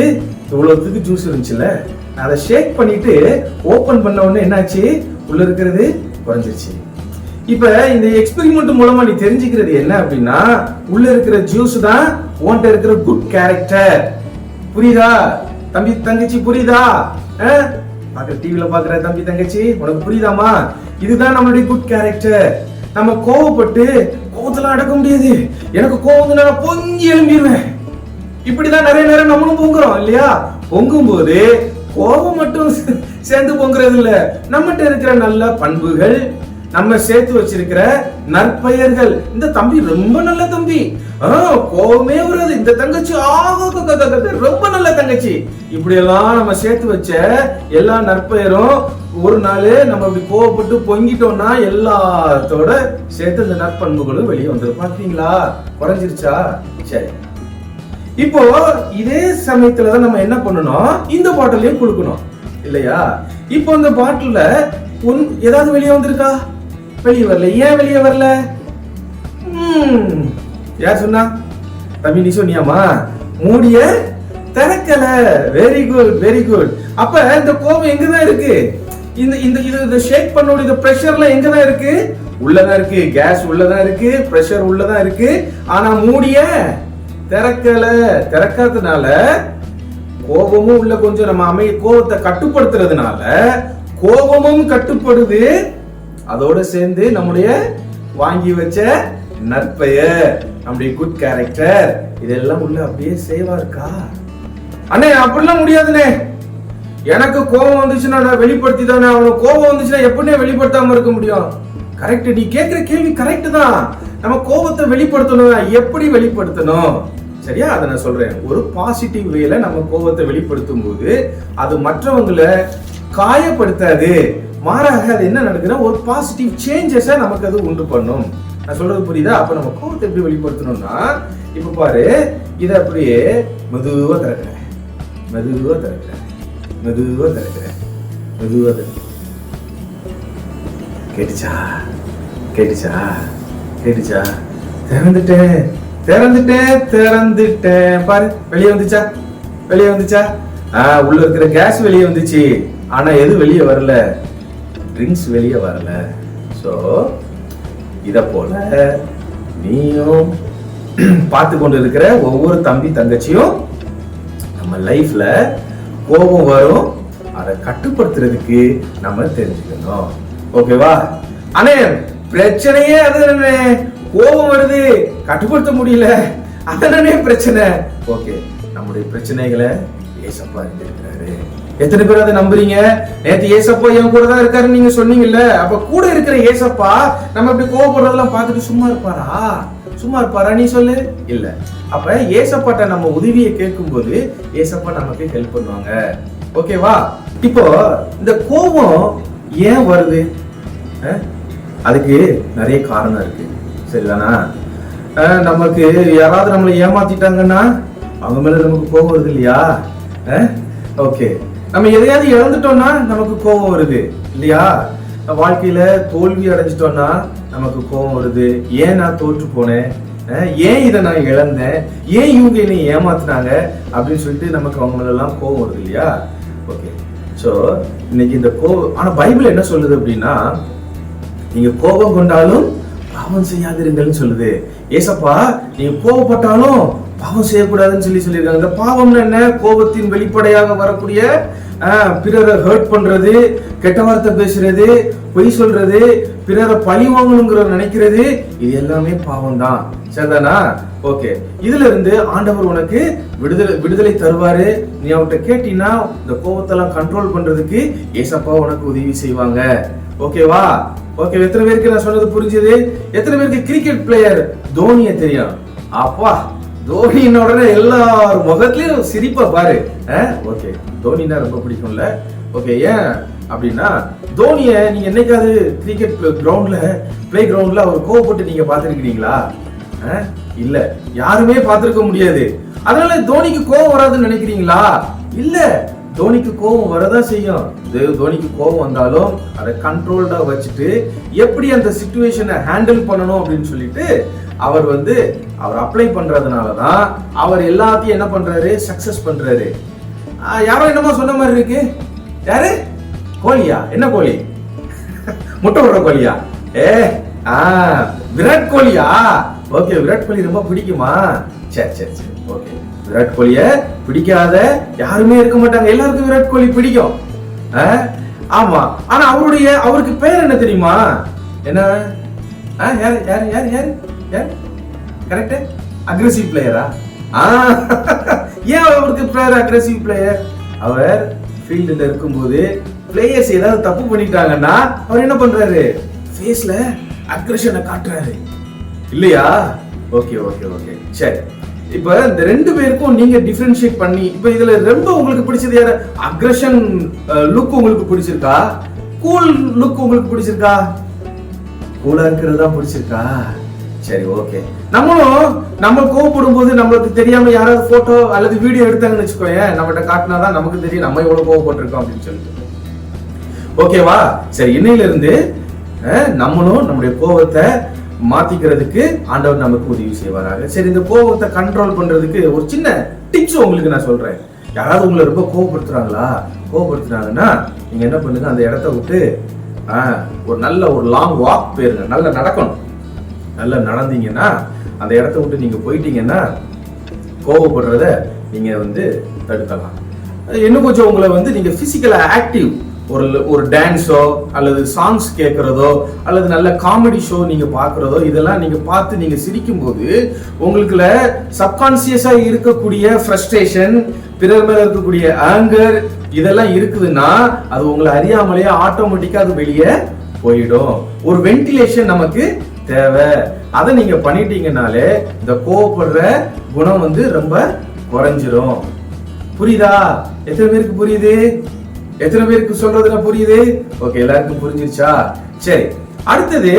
இவ்வளவுக்கு ஜூஸ் இருந்துச்சுல்ல, அதை ஷேக் பண்ணிட்டு ஓபன் பண்ண உடனே என்னாச்சு, உள்ள இருக்கிறது குறைஞ்சிருச்சு. இப்ப இந்த எக்ஸ்பெரிமெண்ட் மூலமா நீ தெரிஞ்சுக்கிறது என்ன அப்படின்னா, உள்ள இருக்கிற ஜூஸ் தான் உன்கிட்ட இருக்கிற குட் கேரக்டர். புரியுதா தம்பி தங்கச்சி? புரியுதா? பாக்குற டிவில பாக்குற தம்பி தங்கச்சி, உனக்கு புரியுதாமா? இதுதான் நம்மளுடைய குட் கேரக்டர். நம்ம கோவப்பட்டு கோவத்துல அடக்க முடியாது. எனக்கு கோவம் நான் பொங்கி எழும்பிடுவேன். இப்படிதான் நிறைய நேரம் நம்மளும் பொங்குறோம் இல்லையா? பொங்கும் போது கோபம் மட்டும் சேர்ந்து பொங்குறது இல்ல, நம்மகிட்ட இருக்கிற நல்ல பண்புகள், நம்ம சேர்த்து வச்சிருக்கிற நற்பெயர்கள். இந்த தம்பி ரொம்ப நல்ல தம்பி, கோபமே வராது, இந்த தங்கச்சி ரொம்ப நல்ல தங்கச்சி, இப்படி எல்லாம் நம்ம சேர்த்து வச்ச எல்லா நற்பெயரும் ஒரு நாள் நம்ம அப்படி கோவப்பட்டு பொங்கிட்டோம்னா எல்லாத்தோட சேர்த்து இந்த நற்பண்புகளும் வெளியே வந்துடும். பாத்தீங்களா? குறைஞ்சிருச்சா? சரி, இப்போ இதே சமயத்துலதான் நம்ம என்ன பண்ணணும், இந்த பாட்டிலையும் கொடுக்கணும் இல்லையா? இப்போ இந்த பாட்டில ஏதாவது வெளியே வந்திருக்கா? வெளியே வரல. ஏன் வெளியே வரல? யார் சொன்னா? தம்பி நீ சொன்னியாமா? மூடிய திறக்கல. Very good, very good. அப்ப இந்த கோபம் எங்கதான் இருக்கு? இந்த ஷேக் பண்ணோட இந்த பிரஷர்ல எங்கதான் இருக்கு? உள்ளதான் இருக்கு. கேஸ் உள்ளதான் இருக்கு, பிரஷர் உள்ளதான் இருக்கு. ஆனா மூடிய திறக்காதனால கோபமும் உள்ள கொஞ்சம் நம்ம கோபத்தை கட்டுப்படுத்துறதுனால கோபமும் கட்டுப்படுது. அதோட சேர்ந்து நம்முடைய வாங்கி வச்ச நற்பெயர், நம்முடைய குட் கேரக்டர், இதெல்லாம் உள்ள அப்படியே சேவா இருக்கா? அண்ணே அப்படிலாம் முடியாதுண்ணே. எனக்கு கோபம் வந்துச்சுன்னா நான் வெளிப்படுத்தி தானே அவனுக்கு. கோபம் வந்துச்சுன்னா எப்படினே வெளிப்படுத்தாம இருக்க முடியும்? கரெக்ட், நீ கேட்கிற கேள்வி கரெக்ட் தான். நம்ம கோபத்தை வெளிப்படுத்தணும். எப்படி வெளிப்படுத்தணும்? சரியா? அதை நான் சொல்றேன். ஒரு பாசிட்டிவ் வேல நம்ம கோபத்தை வெளிப்படுத்தும் போது அது மற்றவங்களை காயப்படுத்தாது. மாறாக அது என்ன நடக்குதுன்னா ஒரு பாசிட்டிவ் சேஞ்சஸை நமக்கு அது உண்டு பண்ணும். நான் சொல்றது புரியுதா? அப்ப நம்ம கோபத்தை எப்படி வெளிப்படுத்தணும்னா, இப்ப பாரு, இதை அப்படியே மெதுவா திறக்கிறேன், மெதுவா திறக்கிறேன், மெதுவா திறக்கிறேன், மெதுவா திறக்கிறேன். கேட்டுச்சா? கேட்டுச்சா? கேட்டுச்சா? திறந்துட்டேன், திறந்துட்டேன், திறந்துட்டேன். பாரு, வெளியே வந்துச்சா? வெளியே வந்துச்சா? உள்ள இருக்கிற கேஸ் வெளியே வந்துச்சு. ஆனா எது வெளியே வரல? ட்ரிங்க்ஸ் வெளியே வரல. சோ இத போல நீயும் பார்த்து கொண்டு இருக்கிற ஒவ்வொரு தம்பி தங்கச்சியும் நம்ம லைஃப்ல கோபம் வரும், அதை கட்டுப்படுத்துறதுக்கு நம்ம தெரிஞ்சுக்கணும். ஓகேவா? அண்ணே பிரச்சனையே அதுதானே, கோபம் வருது கட்டுப்படுத்த முடியல, அதானே பிரச்சனை. ஓகே, நம்முடைய பிரச்சனைகளை ஏசப்பா இருக்கிறாரு. எத்தனை பேர் அதை நம்புறீங்க? நேத்து ஏசப்பா என் கூட தான் இருக்காரு நீங்க சொன்னீங்கல்ல. அப்ப கூட இருக்கிற ஏசப்பா நம்ம இப்படி கோபப்படுறதெல்லாம் பார்த்துட்டு சும்மா இருப்பாரா? சும்மா இருப்பாரா? நீ சொல்லு. இல்ல. அப்ப ஏசப்பாட்ட நம்ம உதவியை கேட்கும் போது ஏசப்பா நமக்கு ஹெல்ப் பண்ணுவாங்க. ஓகேவா? இப்போ இந்த கோபம் ஏன் வருது? அதுக்கு நிறைய காரணம் இருக்கு. சரிதானா? நமக்கு யாராவது நம்மளை ஏமாத்திட்டாங்கன்னா அவங்க மேல நமக்கு கோபம் வருது இல்லையா? ஓகே, நம்ம எதையாவது இழந்துட்டோம்னா நமக்கு கோபம் வருது இல்லையா? வாழ்க்கையில தோல்வி அடைஞ்சிட்டோம்னா நமக்கு கோபம் வருது. ஏன் நான் தோற்று போனேன், ஏன் இதை நான் இழந்தேன், ஏன் இவங்க என்னை ஏமாத்துனாங்க அப்படின்னு சொல்லிட்டு நமக்கு அவங்க மேல எல்லாம் கோபம் வருது இல்லையா? ஓகே, சோ இன்னைக்கு இந்த கோபம், ஆனா பைபிள் என்ன சொல்லுது அப்படின்னா, நீங்க கோபம் கொண்டாலும் பாவம் செய்யாதிருங்கள்னு சொல்லுது. ஏசப்பா நீங்க கோபப்பட்டாலும் பாவம் செய்யக்கூடாதுன்னு சொல்லியிருக்காங்க. இந்த பாவம்னு என்ன? கோபத்தின் வெளிப்படையாக வரக்கூடிய பிறரை ஹர்ட் பண்றது, கெட்ட வார்த்தை பேசுறது, பொய் சொல்றது, பிறரை பழி வாங்கணுங்கிற நினைக்கிறது, இது எல்லாமே பாவம் தான். சரிதானா? ஓகே, இதுல இருந்து ஆண்டவர் உனக்கு விடுதலை தருவாரு. நீ அவர்கிட்ட கேட்டீங்கன்னா இந்த கோபத்தெல்லாம் கண்ட்ரோல் பண்றதுக்கு ஏசப்பா உனக்கு உதவி செய்வாங்க. ஓகேவா? ஓகே, எத்தனை பேருக்கு நான் சொன்னது புரிஞ்சது? எத்தனை பேருக்கு கிரிக்கெட் பிளேயர் தோனியை தெரியும்? அப்பா, தோனியின் உடனே எல்லாரும் முகத்திலயும் சிரிப்பா பாரு. ஓகே, தோனினா ரொம்ப பிடிக்கும்ல. ஓகே, ஏன் அப்படின்னா தோனிய நீங்க என்னைக்காவது கிரிக்கெட் பிளே கிரவுண்ட்ல அவர் கோவப்பட்டு நீங்க பாத்துருக்கீங்களா? இல்ல, யாருமே பார்த்திருக்க முடியாது. அதனால தோனிக்கு கோபம் வராதுன்னு நினைக்கிறீங்களா? இல்ல, தோனிக்கு கோபம் வரதான் செய்யும். தோனிக்கு கோபம் வந்தாலும் அதை கண்ட்ரோல்டா வச்சுட்டு எப்படி அந்த சிச்சுவேஷனை ஹேண்டில் பண்ணணும் அப்படின்னு சொல்லிட்டு அவர் அப்ளை பண்றதுனாலதான் அவர் எல்லாத்தையும் என்ன பண்றாரு? சக்சஸ் பண்றாரு. யாரோ என்னமோ சொன்ன மாதிரி இருக்கு. யாரு? கோழியா? என்ன கோழி? முட்டை விடுற கோழியா? விராட் கோலியா? ஓகே, விராட் கோலி ரொம்ப பிடிக்குமா? சரி சரி சரி, ஓகே. விராட் கோலிய பிடிக்காத யாருமே இருக்க மாட்டாங்க. எல்லாருக்கும் விராட் கோலி பிடிக்கும். ஆமா, ஆனா அவருக்கு பேர் என்ன தெரியுமா? என்ன? யாரு யாரு யாரு யாரு யாரு? கரெக்ட், அக்ரெசிவ் பிளேயரா? ஏன் அவருக்கு பேர் அக்ரெசிவ் பிளேயர்? அவர் ஃபீல்டுல இருக்கும்போது பிளேயர்ஸ் ஏதாவது தப்பு பண்ணிட்டாங்கன்னா அவர் என்ன பண்றாரு? ஃபேஸ்ல அக்ரெஷனை காட்டுறாரு இல்லையா? ஓகே ஓகே ஓகே, சரி. இப்ப இந்த ரெண்டு பேருக்கும் நீங்க டிஃபரன்ஷியேட் பண்ணி, இப்ப இதுல ரொம்ப உங்களுக்கு பிடிச்சது யாரு? அக்ரெஷன் லுக் உங்களுக்கு பிடிச்சிருக்கா? கூல் லுக் உங்களுக்கு பிடிச்சிருக்கா? கூலா இருக்கிறது தான் பிடிச்சிருக்கா? சரி, ஓகே. நம்ம கோவப்படும் போது நம்மளுக்கு தெரியாம யாராவது போட்டோ அல்லது வீடியோ எடுத்தாங்கன்னு வச்சுக்கோங்க, நம்மகிட்ட காட்டினாதான் நமக்கு தெரியும் நம்ம எவ்வளவு கோவப்பட்டிருக்கோம் அப்படின்னு சொல்லிட்டு. ஓகேவா? சரி, இன்னையில இருந்து நம்மளும் நம்முடைய கோபத்தை மாத்திக்கிறதுக்கு ஆண்டவர் நமக்கு உதவி செய்வாராக. சரி, இந்த கோபத்தை கண்ட்ரோல் பண்றதுக்கு ஒரு சின்ன டிப்ஸ் உங்களுக்கு நான் சொல்றேன். யாராவது உங்களை ரொம்ப கோவப்படுத்துறாங்களா? கோவப்படுத்தினாங்கன்னா நீங்க என்ன பண்ணுங்க, அந்த இடத்த விட்டு ஒரு நல்ல ஒரு லாங் வாக் போயிருங்க. நல்லா நடக்கணும். நல்லா நடந்தீங்கன்னா அந்த இடத்த விட்டு நீங்க போயிட்டீங்கன்னா கோவப்படுறத நீங்க தடுக்கலாம். இன்னும் கொஞ்சம் உங்களை நீங்க பிசிக்கலா ஆக்டிவ், ஒரு டான்ஸோ அல்லது சாங்ஸ் கேட்கறதோ அல்லது நல்ல காமெடி ஷோ நீங்க பாக்குறதோ, இதெல்லாம் நீங்க பார்த்து நீங்க சிரிக்கும் போது உங்களுக்குள்ள சப்கான்சியஸா இருக்கக்கூடிய ஃப்ரஸ்ட்ரேஷன், பிறர் மேல இருக்கக்கூடிய ஆங்கர் இதெல்லாம் இருக்குதுன்னா அது உங்களை அறியாமலேயே ஆட்டோமேட்டிக்கா அது வெளியே போயிடும். ஒரு வென்டிலேஷன் நமக்கு தேவை. அதை நீங்க பண்ணிட்டீங்கனாலே இந்த கோவப்படுற குணம் ரொம்ப குறைஞ்சிரும். புரியுதா? எத்தனை பேருக்கு புரியுது? எத்தனை பேருக்கு சொல்றதுல புரியுது? ஓகே, எல்லாருக்கும் புரிஞ்சிருச்சா? சரி, அடுத்தது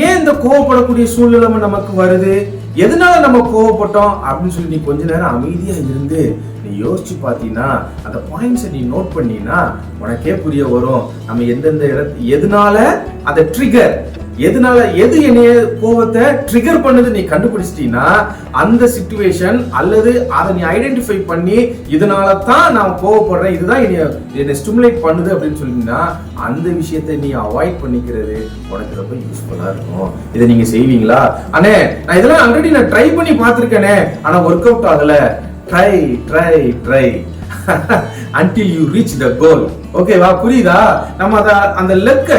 ஏன் இந்த கோவப்படக்கூடிய சூழ்நிலை நமக்கு வருது, எதனால நம்ம கோவப்பட்டோம் அப்படின்னு சொல்லி நீ கொஞ்ச நேரம் அமைதியா இருந்து நீ யோசிச்சு பாத்தீங்கன்னா அந்த பாயிண்ட்ஸை நீ நோட் பண்ணீங்கன்னா உனக்கே புரிய வரும். நம்ம எந்தெந்த எதனால அந்த ட்ரிகர், எதனால எது என்னைய கோவத்தை ட்ரிகர் பண்ணுது நீ கண்டுபிடிச்சிட்டீங்கன்னா அந்த சிச்சுவேஷன் அல்லது அதை நீ ஐடென்டிஃபை பண்ணி இதனால தான் நான் கோவப்படுறேன், இதுதான் என்னை ஸ்டிமுலேட் பண்ணுது அப்படின்னு சொல்லிங்கன்னா அந்த விஷயத்தை நீ அவாய்ட் பண்ணிக்கிறது உனக்கு ரொம்ப யூஸ்ஃபுல்லா இருக்கும். இதை நீங்க செய்வீங்களா? அண்ணே நான் இதெல்லாம் ஆல்ரெடி நான் ட்ரை பண்ணி பார்த்திருக்கேனே, ஆனா ஒர்க் அவுட் ஆகல. Try try try until you reach the goal. ஓகேவா? புரியுதா? நம்ம அந்த லெக்க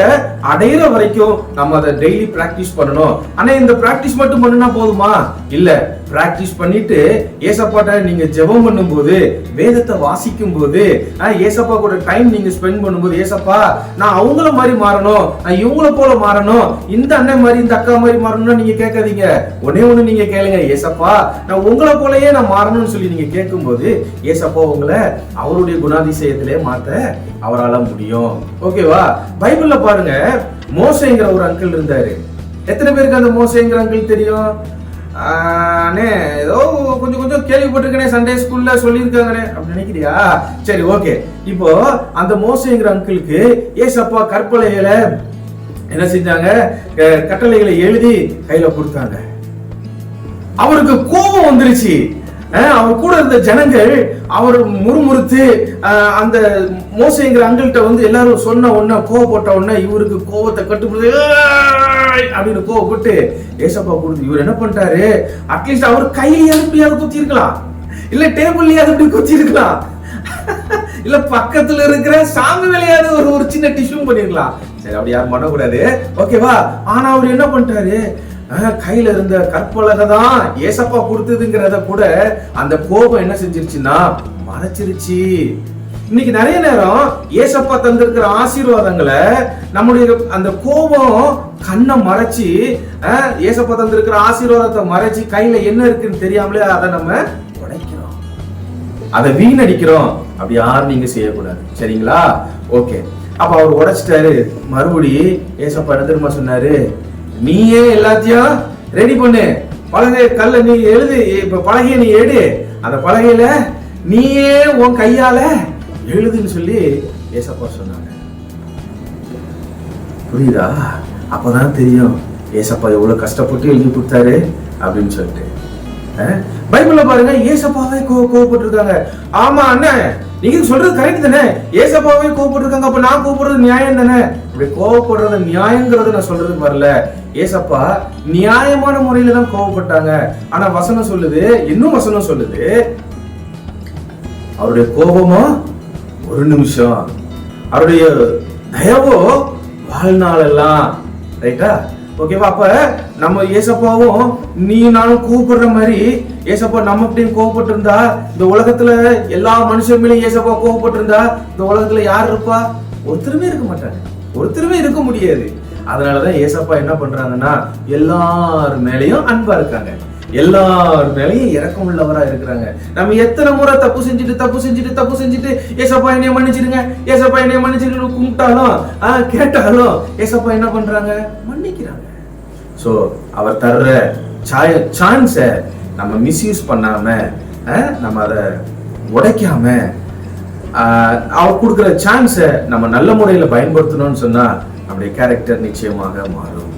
அடையிற வரைக்கும் நம்ம அதை டெய்லி பிராக்டிஸ் பண்ணணும். ஆனா இந்த பிராக்டிஸ் மட்டும் பண்ணுனா போதுமா? இல்ல, பிராக்டிஸ் பண்ணிட்டு ஏசப்பாட்ட நீங்க ஜெபம் பண்ணும்போது, வேதத்தை வாசிக்கும் போது, ஏசப்பா கூட டைம் நீங்க ஸ்பெண்ட் பண்ணும்போது, ஏசப்பா நான் அவங்கள மாதிரி மாறணும், நான் இவங்கள போல மாறணும், இந்த அண்ணன் மாதிரி இந்த அக்கா மாதிரி மாறணும்னு நீங்க கேட்காதீங்க. ஒண்ணு நீங்க கேளுங்க, ஏசப்பா நான் உங்களை போலயே நான் மாறணும்னு சொல்லி நீங்க கேட்கும்போது ஏசப்பா உங்களை அவருடைய குணாதிசயத்திலே மாத்த அவரால முடியும். ஓகேவா? பைபிள்ல பாருங்க, மோசேங்கிற ஒரு அங்கிள் இருந்தாரு. எத்தனை பேருக்கு அந்த மோசேங்கிற அங்கிள் தெரியும்? ஏதோ கொஞ்சம் கொஞ்சம் கேள்விப்பட்டிருக்கேனே, சண்டே ஸ்கூல்ல சொல்லியிருக்காங்கனே அப்படி நினைக்கிறியா? சரி, ஓகே. இப்போ அந்த மோசேங்கிற அங்கிளுக்கு ஏசப்பா கற்பலைகளை என்ன செஞ்சாங்க, கட்டளைகளை எழுதி கையில கொடுத்தாங்க. அவருக்கு கோபம் வந்துருச்சு. அவர் கூட இருந்த ஜனங்கள் அவர் முறுமுறுத்து அந்த மோசேங்கிற அங்கிள்கிட்ட எல்லாரும் சொன்ன உடனே கோவப்பட்ட உடனே இவருக்கு கோபத்தை கட்டுப்படுது அப்படின்னு கோவப்பட்டு ஏசப்பா கொடுத்து இவர் என்ன பண்ணிட்டாரு, அட்லீஸ்ட் அவர் கையிலேயே எப்படியாவது குத்தி இருக்கலாம், இல்ல டேபிள்லயாவது அப்படி குத்தி இருக்கலாம், இல்ல பக்கத்துல இருக்கிற சாமி வேலையாவது ஒரு சின்ன டிஷ்யூ பண்ணிருக்கலாம். சரி, அப்படி யாரும் பண்ணக்கூடாது. ஓகேவா? ஆனா அவர் என்ன பண்ணிட்டாரு, கையில இருந்த கற்பலகை தான் ஏசப்பா கொடுத்ததுங்கிறத கூட அந்த கோபம் என்ன செஞ்சிருச்சுன்னா மறைச்சிருச்சு. இன்னைக்கு நிறைய நேரம் ஏசப்பா தந்திருக்கிற ஆசீர்வாதங்களை நம்முடைய அந்த கோபம் கண்ணை மறைச்சு, ஏசப்பா தந்திருக்கிற ஆசீர்வாதத்தை மறைச்சு கையில என்ன இருக்குன்னு தெரியாமலே அதை நம்ம உடைக்கிறோம், அதை வீணடிக்கிறோம். அப்படி யாரும் நீங்க செய்யக்கூடாது. சரிங்களா? ஓகே. அப்ப அவர் உடைச்சிட்டாரு. மறுபடி ஏசப்பா என்ன தெரியுமா சொன்னாரு, நீயே எல்லாத்தையும் ரெடி பண்ணு, பலகை கல்ல நீ எழுது, இப்ப பலகையை நீ எடு, அந்த பலகையில நீயே உன் கையால எழுதுன்னு சொல்லி ஏசப்பா சொன்னாங்க. புரியுதா? அப்பதான் தெரியும் ஏசப்பா எவ்வளவு கஷ்டப்பட்டு எழுதி கொடுத்தாரு அப்படின்னு சொல்லிட்டு. பைபிள்ல பாருங்க, ஏசப்பாவே கோவப்பட்டு இருக்காங்க. ஆமா அண்ணன், நீங்க சொல்றது கரெக்ட் தானே, ஏசப்பாவே கோவப்பட்டு இருக்காங்க, அப்ப நான் கோவப்படுறது நியாயம் தானே. இப்படி கோவப்படுறது நியாயங்கிறத நான் சொல்றதுக்கு வரல. ஏசப்பா நியாயமான முறையில தான் கோவப்பட்டாங்க. ஆனா வசனம் சொல்லுது, இன்னும் வசனம் சொல்லுது, அவருடைய கோபமோ ஒரு நிமிஷம், அவருடைய தயவோ வாழ்நாள் எல்லாம். ரைட்டா? ஓகேவா? அப்ப நம்ம ஏசப்பாவும் நீ நானும் கோவப்படுற மாதிரி ஏசப்பா நம்ம அப்படியும் கோவப்பட்டு இருந்தா, இந்த உலகத்துல எல்லா மனுஷன் மேலேயும் ஏசப்பா கோவப்பட்டு இருந்தா இந்த உலகத்துல யார் இருப்பா? ஒருத்தருமே இருக்க மாட்டாங்க, ஒருத்தருமே இருக்க முடியாது. அதனாலதான் ஏசப்பா என்ன பண்றாங்கன்னா எல்லார் மேலேயும் அன்பா இருக்காங்க, எல்லார் மேலேயும் இரக்கம் உள்ளவரா இருக்கிறாங்க. நம்ம எத்தனை முறை தப்பு செஞ்சுட்டு ஏசப்பா என்னைய மன்னிச்சிருங்க, ஏசப்பா என்னைய மன்னிச்சிருங்க கும்பிட்டாலும் கேட்டாலும் ஏசப்பா என்ன பண்றாங்க? மன்னிக்கிறாங்க. சோ அவர் தர்ற சான்ஸை நம்ம மிஸ்யூஸ் பண்ணாம, நம்ம அதை உடைக்காம, அவர் கொடுக்குற சான்ஸை நம்ம நல்ல முறையில பயன்படுத்தணும்னு சொன்னா நம்முடைய கேரக்டர் நிச்சயமாக மாறும்.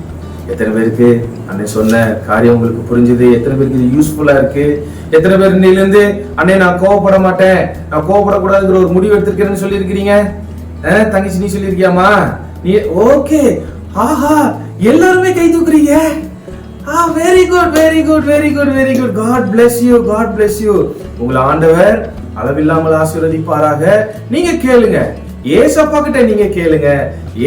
எத்தனை பேருக்கு அன்னை சொன்ன காரியம் உங்களுக்கு புரிஞ்சுது? எத்தனை பேருக்கு இது யூஸ்ஃபுல்லா இருக்கு? எத்தனை பேர் இன்னையிலிருந்து அன்னை நான் கோவப்பட மாட்டேன், நான் கோவப்படக்கூடாதுங்கிற ஒரு முடிவு எடுத்திருக்கேன்னு சொல்லி இருக்கிறீங்க? தங்கச்சி நீ சொல்லியிருக்கியாமா? நீ ஓகே, ஆஹா எல்லாருமே கை தூக்குறீங்க. Very good very good very good very good. God bless you, God bless you. உங்களை ஆண்டவர் அளவில்லாமல் ஆசீர்வதிப்பாராக. நீங்க கேளுங்க, ஏசப்பா கிட்ட நீங்க கேளுங்க.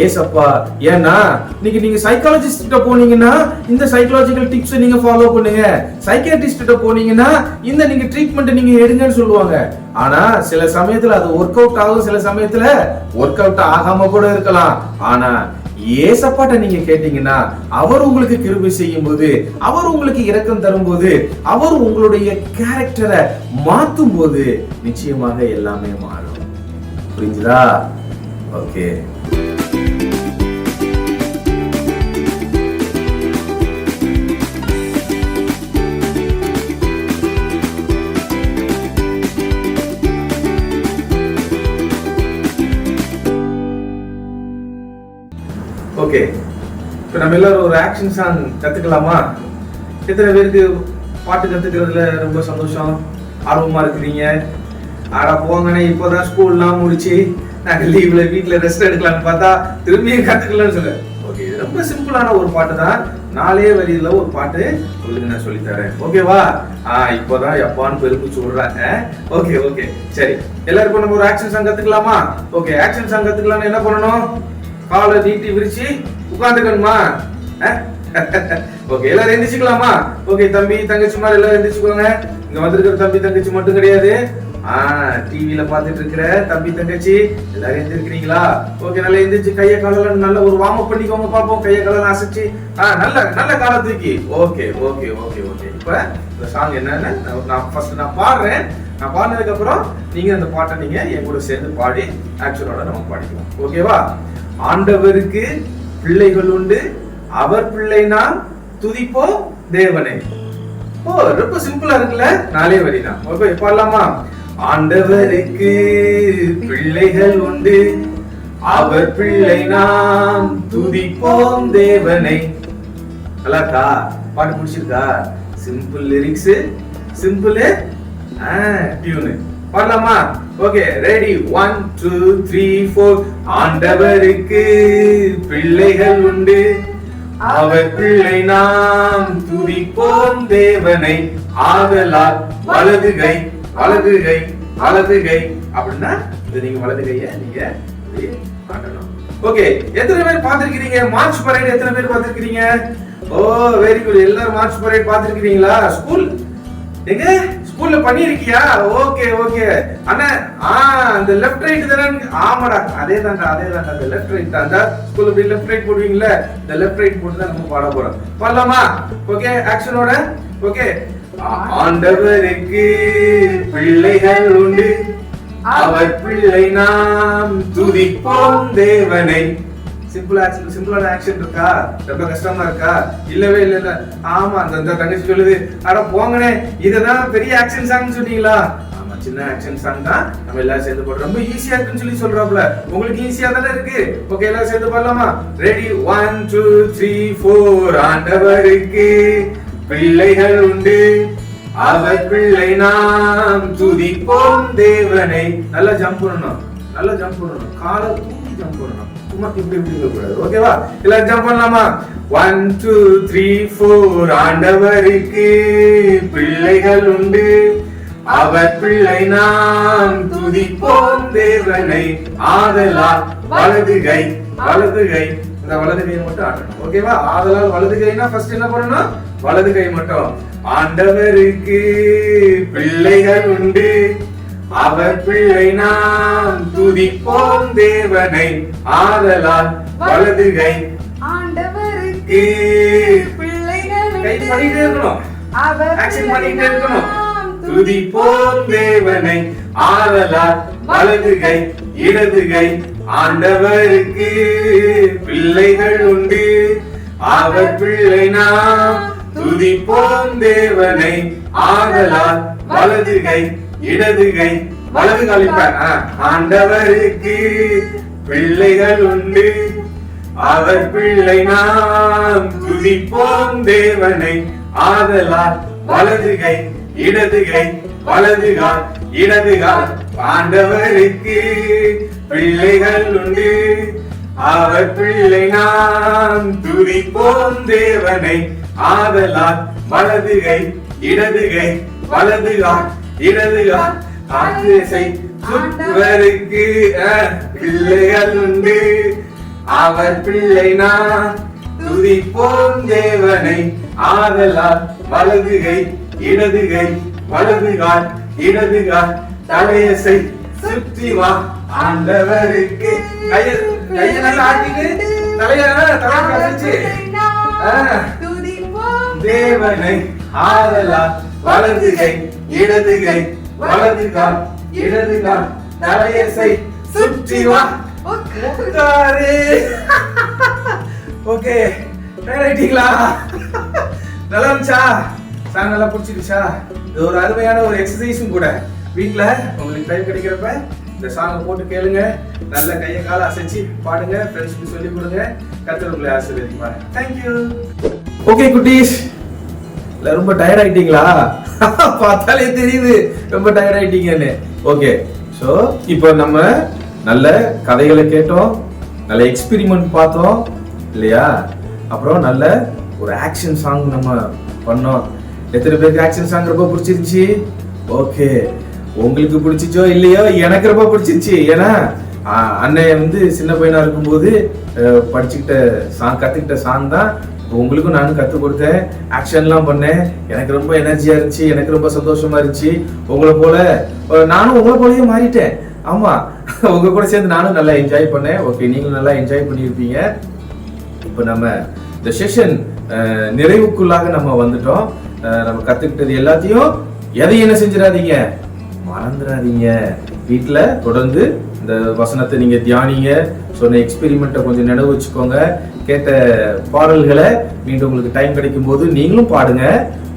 ஏசப்பா, ஏன்னா நீங்க சைக்காலஜிஸ்ட் கிட்ட போனீங்கன்னா இந்த சைக்காலஜிக்கல் டிப்ஸ் நீங்க ஃபாலோ பண்ணுங்க, சைக்கியாட்ரிஸ்ட் கிட்ட போனீங்கன்னா இந்த நீங்க ட்ரீட்மெண்ட் நீங்க எடுங்கன்னு சொல்லுவாங்க. ஆனா சில சமயத்துல அது ஒர்க் அவுட் ஆகும், சில சமயத்துல ஒர்க் அவுட் ஆகாம கூட இருக்கலாம். ஆனா ஏசப்பாட்ட நீங்க கேட்டீங்கன்னா அவர் உங்களுக்கு கிருபை செய்யும் போது, அவர் உங்களுக்கு இரக்கம் தரும் போது, அவர் உங்களுடைய கேரக்டரை மாத்தும் போது நிச்சயமாக எல்லாமே மாறும். புரிஞ்சுதா? ஓகே. ஓகே, இப்போ நம்ம எல்லாரும் ஒரு ஆக்ஷன் சாங் கத்துக்கலாமா? எத்தனை பேருக்கு பாட்டு கத்துக்கிறதுல ரொம்ப சந்தோஷம், ஆர்வமா இருக்கிறீங்க? ஆடா போங்கண்ணே, இப்போதான் ஸ்கூல்லாம் முடிச்சு நாங்கள் லீவ்ல வீட்டில் ரெஸ்ட் எடுக்கலாம்னு பார்த்தா திரும்பியும் கத்துக்கலாம்னு சொல்ல. ஓகே, ரொம்ப சிம்பிளான ஒரு பாட்டு தான், 4 வரியில ஒரு பாட்டு உங்களுக்கு நான் சொல்லித்தரேன். ஓகேவா? இப்போதான் எப்பான்னு பெருமிச்சு விடுறாங்க. ஓகே ஓகே சரி, எல்லாருக்கும் நம்ம ஒரு ஆக்ஷன் சாங் கத்துக்கலாமா? ஓகே, ஆக்ஷன் சாங் கத்துக்கலாம்னு என்ன பண்ணணும்? காலை நீட்டி விரிச்சு உட்காந்துக்கணுமா? ஓகே, எல்லாரும் எந்திரிச்சுக்கலாமா? ஓகே, தம்பி தங்கச்சி மாதிரி எல்லாரும் எந்திரிச்சுக்கோங்க. இங்க வந்திருக்கிற தம்பி தங்கச்சி மட்டும் கிடையாது, டிவில பாத்துட்டு இருக்கிற தம்பி தங்கச்சி எல்லாரும் எந்திரிக்கிறீங்களா? ஓகே, நல்லா எந்திரிச்சு கையை காலெல்லாம் நல்ல ஒரு வார்ம் அப் பண்ணிக்கோங்க பாப்போம். கையை காலெல்லாம் அசைச்சு நல்ல நல்ல காலை தூக்கி. Okay okay okay okay. இப்ப இந்த சாங் என்னன்னு நான் ஃபர்ஸ்ட் நான் பாடுறேன். நான் பாடினதுக்கு அப்புறம் நீங்க அந்த பாட்டை நீங்க என் கூட சேர்ந்து பாடி ஆக்சுவலோட நம்ம பாடிக்கலாம். ஓகேவா? ஆண்டவருக்கு பிள்ளைகள் உண்டு, அவர் பிள்ளை நாம் துதிப்போம் தேவனை. ரொம்ப சிம்பிளா இருக்குல்ல? 4 வரி தான். ஓகே, பாடலாமா? ஆண்டவருக்கு பிள்ளைகள் உண்டு, அவர் பிள்ளை நாம் துதிப்போம் தேவனை. நல்லா இருக்கா? பாட்டு பிடிச்சிருக்கா? Simple lyrics, simple tune. பாடலாமா? Okay, ready? 1 2 3 4. ஆண்டவருக்கு பிள்ளைகள் உண்டு, அவர் பிள்ளை நாம் துதிப்போம் தேவனை. ஆதலால் வலது கை வலது கை வலது கை அப்படின்னா நீங்க வலது கைய நீங்க காட்டணும். ஓகே, எத்தனை பேர் பாத்திருக்கீங்க மார்ச் பரேட்? எத்தனை பேர் பாத்திருக்கீங்க? ஓ வெரி குட், எல்லாரும் மார்ச் பரேட் பாத்திருக்கீங்களா? ஸ்கூல் எங்க ஸ்கூல்ல பண்ணிருக்கியா? ஓகே ஓகே அண்ணா, அந்த லெஃப்ட் ரைட் தானே? ஆமாடா, அதே தான்டா அந்த லெஃப்ட் ரைட் தான். அந்த ஸ்கூல்ல போய் லெஃப்ட் ரைட் போடுவீங்களா? இந்த லெஃப்ட் ரைட் போட்டு தான் நம்ம பாட போறோம். பாடலாமா? ஓகே, ஆக்ஷனோட. ஓகே, ஆண்டவருக்கு பிள்ளைகள் உண்டு, அவர் பிள்ளை நாம் துதிப்போம் தேவனை. சிம்பிளான ஆக்ஷன் இருக்கா? ரொம்ப கஷ்டமா இருக்கா? இல்லவே இல்ல. ஆமா, அந்த தங்கச்சி சொல்லுது, அட போங்கனே இததான் பெரிய ஆக்ஷன் சாங் சொன்னீங்களா? ஆமா, சின்ன ஆக்ஷன் சாங் தான், நம்ம எல்லாரும் சேர்ந்து போடுறோம். ரொம்ப ஈஸியா இருக்குன்னு சொல்லி சொல்றாப்ல. உங்களுக்கு ஈஸியா தானே இருக்கு? ஓகே, எல்லாரும் சேர்ந்து பாடலாமா? ரெடி? 1 2 3 4. ஆண்டவருக்கு பிள்ளைகள் உண்டு, அவர் பிள்ளை நாம் துதிப்போம் தேவனை. நல்லா ஜம்ப் பண்ணணும், நல்லா ஜம்ப் பண்ணணும், காலை தூக்கி ஜம்ப் பண்ணணும், சும்மா இப்படி இப்படி கூடாது. ஓகேவா? எல்லாரும் ஜம்ப் பண்ணலாமா? 1 2 3 4. ஆண்டவருக்கு பிள்ளைகள் உண்டு, அவர் பிள்ளை நாம் துதிப்போம் தேவனை. ஆதலால் வலது கை வலது கை, இந்த வலது கை மட்டும் ஆடணும். ஓகேவா? ஆதலால் வலது கைனா ஃபர்ஸ்ட் என்ன பண்ணணும்? வலது கை மட்டும். ஆண்டவருக்கு பிள்ளைகள் உண்டு, அவர் பிள்ளை நாம் துதிப்போம் தேவனை. ஆதலால் வலது கை. ஆண்டவருக்கு பிள்ளைகள் உண்டு, கை பண்ணிட்டே இருக்கணும், ஆக்சன் பண்ணிட்டே இருக்கணும். துதிப்போம் தேவனை. ஆதலால் வலது கை இடது கை. ஆண்டவருக்கு பிள்ளைகள் உண்டு, அவர் பிள்ளை நாம் துதிப்போம் தேவனை. ஆதலால் வலது கை இடது கை. வலது காலிப்பார். ஆண்டவருக்கு பிள்ளைகள் உண்டு, அவர் பிள்ளை நாம் துதிப்போம் தேவனை. ஆதலால் வலதுகை இடதுகை வலதுகால் இடதுகால் ஆண்டவருக்கு பிள்ளைகள் உண்டு. அவர் பிள்ளை நாம் துதிப்போம் தேவனை. ஆதலால் வலதுகை இடதுகை வலதுகால் இடதுகால் ஆண்டவருக்கு பிள்ளைகள் உண்டு. அவர் பிள்ளை நாம் துதிப்போம் தேவனை. ஆதலால் வலதுகை இடதுகை வலதுகால் இடதுகால் தலையசை சுற்றி வா ஆண்டவருக்கு. கைய நல்லா ஆட்டிட்டு தலையசைச்சு தேவனை. ஆதலால் வலதுகை இடதுகை வலதுகால் இடதுகால் தலையசை சுற்றி வா. ஓகே, ஆயிட்டீங்களா? நல்லா இருந்துச்சா? சாங் நல்லா பிடிச்சிருச்சா? இது ஒரு அருமையான ஒரு எக்ஸசைஸும் கூட. வீட்ல உங்களுக்கு டைம் கிடைக்கிறப்ப இந்த சாங்கை போட்டு கேளுங்க, நல்ல கையை காலை அசைச்சு பாடுங்க, ஃப்ரெண்ட்ஸ்க்கு சொல்லி கொடுங்க. கர்த்தர் உங்களை ஆசீர்வதிப்பார். தேங்க்யூ. ஓகே குட்டீஸ், ரொம்ப டயர்ட் ஆயிட்டீங்களா? பார்த்தாலே தெரியுது ரொம்ப டயர்ட் ஆயிட்டீங்கன்னு. ஓகே, ஸோ இப்போ நம்ம நல்ல கதைகளை கேட்டோம், நல்ல எக்ஸ்பெரிமெண்ட் பார்த்தோம் இல்லையா? அப்புறம் நல்ல ஒரு ஆக்ஷன் சாங் நம்ம பண்ணோம். எத்தனை பேருக்கு ஆக்ஷன் சாங் ரொம்ப பிடிச்சிருந்துச்சு? ஓகே, உங்களுக்கு பிடிச்சிச்சோ இல்லையோ, எனக்கு ரொம்ப பிடிச்சிருச்சு. ஏன்னா அண்ணன் வந்து சின்ன பையனா இருக்கும்போது படிச்சுக்கிட்ட சாங், கத்துக்கிட்ட சாங் தான் உங்களுக்கும் நானும் கற்றுக் கொடுத்தேன். ஆக்ஷன்லாம் பண்ணேன். எனக்கு ரொம்ப எனர்ஜியா இருந்துச்சு, எனக்கு ரொம்ப சந்தோஷமா இருந்துச்சு. உங்களை போல நானும் உங்களை போலயே மாறிட்டேன். ஆமா, உங்க கூட சேர்ந்து நானும் நல்லா என்ஜாய் பண்ணேன். ஓகே, நீங்களும் நல்லா என்ஜாய் பண்ணியிருப்பீங்க. இப்போ நம்ம இந்த செஷன் நிறைவுக்குள்ளாக நம்ம வந்துட்டோம். நம்ம கத்துக்கிட்டது எல்லாத்தையும் எதை என்ன செஞ்சிடாதீங்க, மறந்துடாதீங்க. வீட்டுல தொடர்ந்து இந்த வசனத்தை நீங்க தியானிங்க. சொன்ன எக்ஸ்பெரிமெண்ட்டை கொஞ்சம் நினைவு வச்சுக்கோங்க. கேட்ட பாடல்களை மீண்டும் உங்களுக்கு டைம் கிடைக்கும் போது நீங்களும் பாடுங்க.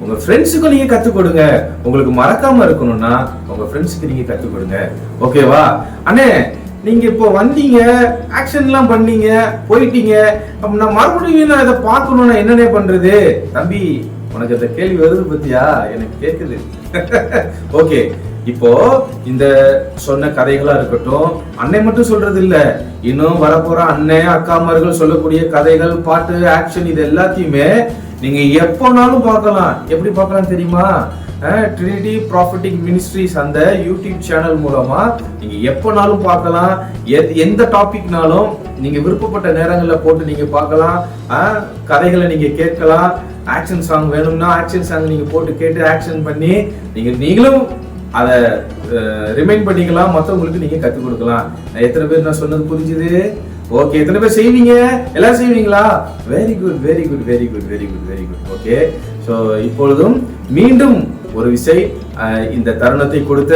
உங்க ஃப்ரெண்ட்ஸுக்கும் நீங்க கத்துக் கொடுங்க. உங்களுக்கு மறக்காம இருக்கணும்னா உங்க ஃப்ரெண்ட்ஸுக்கு நீங்க கத்துக் கொடுங்க. ஓகேவா? அண்ணே, நீங்க இப்போ வந்தீங்க, ஆக்ஷன் எல்லாம் பண்ணீங்க, போயிட்டீங்க. அப்ப நான் மறுபடியும் நான் இதை பார்க்கணும்னா என்னென்ன பண்றது? தம்பி, உனக்கு அந்த கேள்வி வருது பத்தியா? எனக்கு கேக்குது. ஓகே, இப்போ இந்த சொன்ன கதைகளா இருக்கட்டும், அன்னை மட்டும் சொல்றது இல்ல, இன்னும் வரப்போற அண்ணன் அக்காமார்கள் சொல்லக்கூடிய கதைகள், பாட்டு, ஆக்ஷன், இது எல்லாத்தையுமே நீங்க எப்போனாலும் பார்க்கலாம். எப்படி பார்க்கலாம் தெரியுமா? ட்ரினிட்டி ப்ராஃபட்டிக் மினிஸ்ட்ரிஸ் அந்த யூடியூப் சேனல் மூலமா நீங்க எப்போனாலும் பார்க்கலாம். எந்த டாபிக்னாலும் நீங்க விருப்பப்பட்ட நேரங்களில் போட்டு நீங்க பார்க்கலாம். கதைகளை நீங்க கேட்கலாம். ஆக்ஷன் சாங் வேணும்னா ஆக்ஷன் சாங் நீங்க போட்டு கேட்டு ஆக்ஷன் பண்ணி நீங்களும் அதை ரிமைண்ட் பண்ணிக்கலாம். மற்றவங்களுக்கு நீங்க கற்றுக் கொடுக்கலாம். எத்தனை பேர் நான் சொன்னது புரிஞ்சுது? ஓகே, எத்தனை பேர் செய்வீங்க? எல்லாரும் செய்வீங்களா? Very good, very good, very good, very good, very good. Okay, so இப்பொழுதும் மீண்டும் ஒரு விசை இந்த தருணத்தை கொடுத்த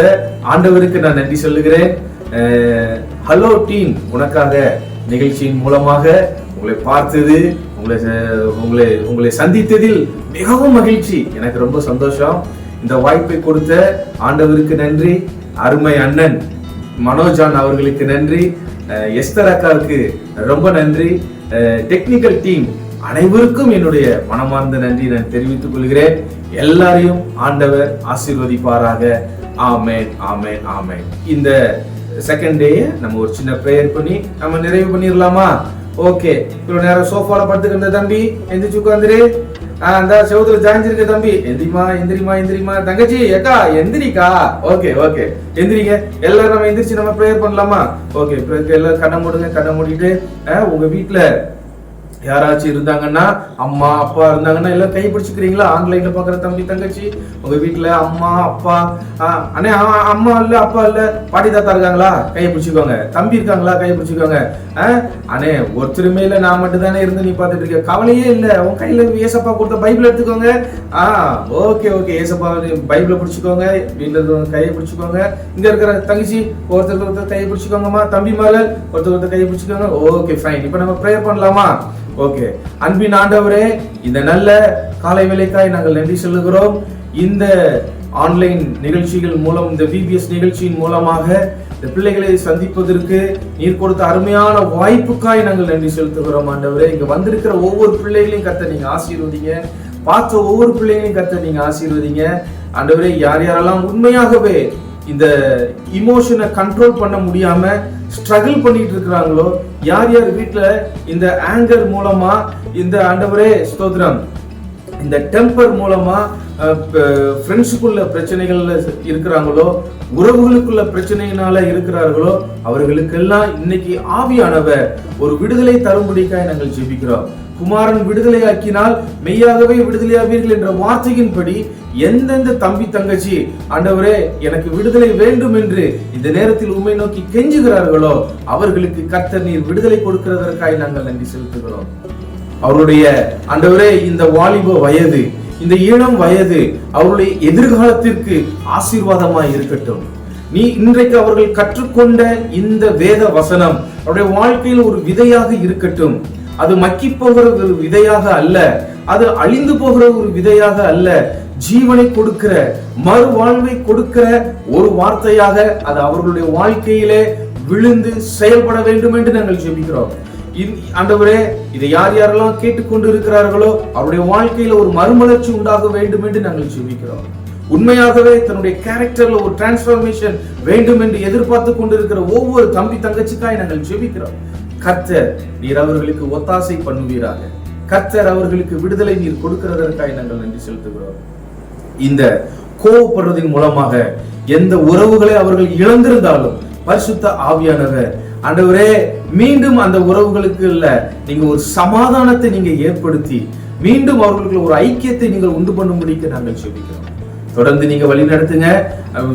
ஆண்டவருக்கு நான் நன்றி சொல்லுகிறேன். ஹலோ டீம், உனக்காக நிகழ்ச்சியின் மூலமாக உங்களை பார்த்தது, உங்களை சந்தித்ததில் மிகவும் மகிழ்ச்சி. எனக்கு ரொம்ப சந்தோஷம். இந்த வாய்ப்பை கொடுத்த ஆண்டவருக்கு நன்றி. அருமை அண்ணன் மனோஜான் அவர்களுக்கு நன்றி. எஸ்தர் அக்காவுக்கு ரொம்ப நன்றி. டெக்னிக்கல் டீம் அனைவருக்கும் என்னுடைய மனமார்ந்த நன்றி நான் தெரிவித்துக் கொள்கிறேன். எல்லாரையும் ஆண்டவர் ஆசீர்வதிப்பாராக. ஆமென், ஆமென், ஆமென். இந்த செகண்ட் டே நம்ம ஒரு சின்ன பிரேயர் பண்ணி நம்ம நிறைவு பண்ணிடலாமா? ஓகே, இவ்வளவு நேரம் சோஃபால படுத்துக்கிற தம்பி எந்திரிச்சு உட்காந்துரு. அந்த செவத்துல ஜாயிஞ்சிருக்க தம்பி எந்திரிமா, எந்திரிமா, எந்திரிமா. தங்கச்சி, அக்கா எந்திரிக்கா. ஓகே, ஓகே, எந்திரிங்க. எல்லாரும் நம்ம எந்திரிச்சு நம்ம பிரேயர் பண்ணலாமா? ஓகே, எல்லாரும் கண்ணை மூடுங்க. கண்ணை மூடிட்டு உங்க வீட்டுல யாராச்சும் இருந்தாங்கன்னா, அம்மா அப்பா இருந்தாங்கன்னா எல்லாம் கை பிடிச்சுக்கிறீங்களா? ஆன்லைன்ல பாக்குற தம்பி தங்கச்சி, உங்க வீட்டுல அம்மா அப்பா, அண்ணே அம்மா இல்ல அப்பா இல்ல பாட்டி தாத்தா இருக்காங்களா? கையை பிடிச்சுக்கோங்க. தம்பி இருக்காங்களா? கையை பிடிச்சுக்கோங்க. அண்ணே, ஒருத்தருமே இல்ல, நான் மட்டும் தானே இருந்து நீ பாத்துட்டு இருக்க, கவலையே இல்ல. உன் கையில ஏசப்பா கொடுத்த பைபிள் எடுத்துக்கோங்க. ஓகே, ஓகே, ஏசப்பா பைபிளை பிடிச்சுக்கோங்க. வீட்டுல கையை பிடிச்சுக்கோங்க. இங்க இருக்கிற தங்கச்சி ஒருத்தர் கையை பிடிச்சுக்கோங்கம்மா. தம்பி மேல ஒருத்தர் கையை பிடிச்சுக்கோங்க. Okay, fine. இப்ப நம்ம ப்ரேயர் பண்ணலாமா? ஓகே, அன்பின் ஆண்டவரே, இந்த நல்ல காலை வேளைக்காய் நாங்கள் நன்றி சொல்லுகிறோம். இந்த ஆன்லைன் நிகழ்ச்சிகள் மூலம், இந்த VBS நிகழ்ச்சியின் மூலமாக இந்த பிள்ளைகளை சந்திப்பதற்கு நீர் கொடுத்த அருமையான வாய்ப்புக்காய் நாங்கள் நன்றி செலுத்துகிறோம் ஆண்டவரே. இங்க வந்திருக்கிற ஒவ்வொரு பிள்ளைகளையும் கர்த்தர் நீங்க ஆசீர்வதிங்க. பார்த்த ஒவ்வொரு பிள்ளைகளையும் கர்த்தர் நீங்க ஆசீர்வதிங்க ஆண்டவரே. யார் யாரெல்லாம் உண்மையாகவே இந்த இமோஷனை கண்ட்ரோல் பண்ண முடியாம ஸ்ட்ரகிள் பண்ணிட்டு இருக்கிறாங்களோ, யார் யார் வீட்டுல இந்த ஆங்கர் மூலமா, இந்த ஆண்டவரே ஸ்தோத்திரம், இந்த டெம்பர் மூலமா ஃப்ரெண்ட்ஸுக்குள்ள பிரச்சனைகள்ல இருக்கிறாங்களோ, உறவுகளுக்குள்ள பிரச்சனையினால இருக்கிறார்களோ, அவர்களுக்கெல்லாம் இன்னைக்கு ஆவியானவர் ஒரு விடுதலை தரும்படிக்காய் நாங்கள் ஜெபிக்கிறோம். குமாரன் விடுதலை ஆக்கினால் மெய்யாகவே விடுதலையாவீர்கள் என்ற வார்த்தையின்படி எந்தெந்த தம்பி தங்கச்சி ஆண்டவரே எனக்கு விடுதலை வேண்டும் என்று இந்த நேரத்தில் உம்மை நோக்கி கெஞ்சுகிறார்களோ, அவர்களுக்கு கர்த்தர் நீர் விடுதலை கொடுக்கிறதற்காய் நாங்கள் நன்றி செலுத்துகிறோம். அவருடைய ஆண்டவரே இந்த வாலிப வயது, இந்த இளம் வயது அவருடைய எதிர்காலத்திற்கு ஆசீர்வாதமாய் இருக்கட்டும். நீ இன்றைக்கு அவர்கள் கற்றுக்கொண்ட இந்த வேத வசனம் அவருடைய வாழ்க்கையில் ஒரு விதையாக இருக்கட்டும். அது மக்கி போகிற ஒரு விதையாக அல்ல, அது அழிந்து போகிற ஒரு விதையாக அல்ல, ஜீவனை கொடுக்கிற, மறு வாழ்வை கொடுக்கிற ஒரு வார்த்தையாக அது அவர்களுடைய வாழ்க்கையிலே விழுந்து செயல்பட வேண்டும் என்று நாங்கள் ஜெபிக்கிறோம். ஆண்டவரே, இதை யார் யாரெல்லாம் கேட்டுக்கொண்டு இருக்கிறார்களோ அவருடைய வாழ்க்கையில ஒரு மறுமலர்ச்சி உண்டாக வேண்டும் என்று நாங்கள் ஜெபிக்கிறோம். உண்மையாகவே தன்னுடைய கேரக்டர்ல ஒரு டிரான்ஸ்ஃபர்மேஷன் வேண்டும் என்று எதிர்பார்த்து கொண்டிருக்கிற ஒவ்வொரு தம்பி தங்கச்சிக்காய் நாங்கள் ஜெபிக்கிறோம். கர்த்தர் நீர் அவர்களுக்கு ஒத்தாசை பண்ணுவீராக. கர்த்தர் அவர்களுக்கு விடுதலை நீர் கொடுக்கிறதற்காய் நாங்கள் நன்றி செலுத்துகிறோம். இந்த கோபப்படுவதன் மூலமாக எந்த உறவுகளை அவர்கள் இழந்திருந்தாலும் பரிசுத்த ஆவியானவர் ஆண்டவரே மீண்டும் அந்த உறவுகளுக்கு இல்ல நீங்க ஒரு சமாதானத்தை நீங்க ஏற்படுத்தி மீண்டும் அவர்களுக்கு ஒரு ஐக்கியத்தை நீங்கள் உண்டு பண்ணும்படிக்கு நாங்கள் ஜெபிக்கிறோம். தொடர்ந்து நீங்க வழி நடத்துங்க.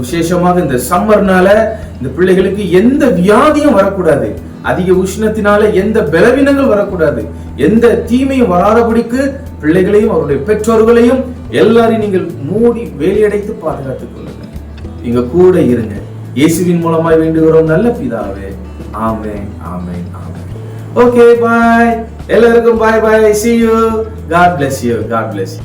விசேஷமாக இந்த சம்மர்னால இந்த பிள்ளைகளுக்கு எந்த வியாதியும் வரக்கூடாது, அதிக உஷ்ணத்தினால எந்த பலவீனங்கள் வரக்கூடாது, எந்த தீமையும் வராதபடிக்கு பிள்ளைகளையும் அவருடைய பெற்றோர்களையும் எல்லாரையும் நீங்கள் மூடி வேலியடைத்து பாதுகாத்துக் கொள்ளுங்க. நீங்க கூட இருங்க. இயேசுவின் மூலமாய் வேண்டுகிறோம் நல்ல பிதாவே. Amen, amen, amen. ஓகே, பாய் எல்லாருக்கும். பாய் பாய். See you. God bless you. God bless you.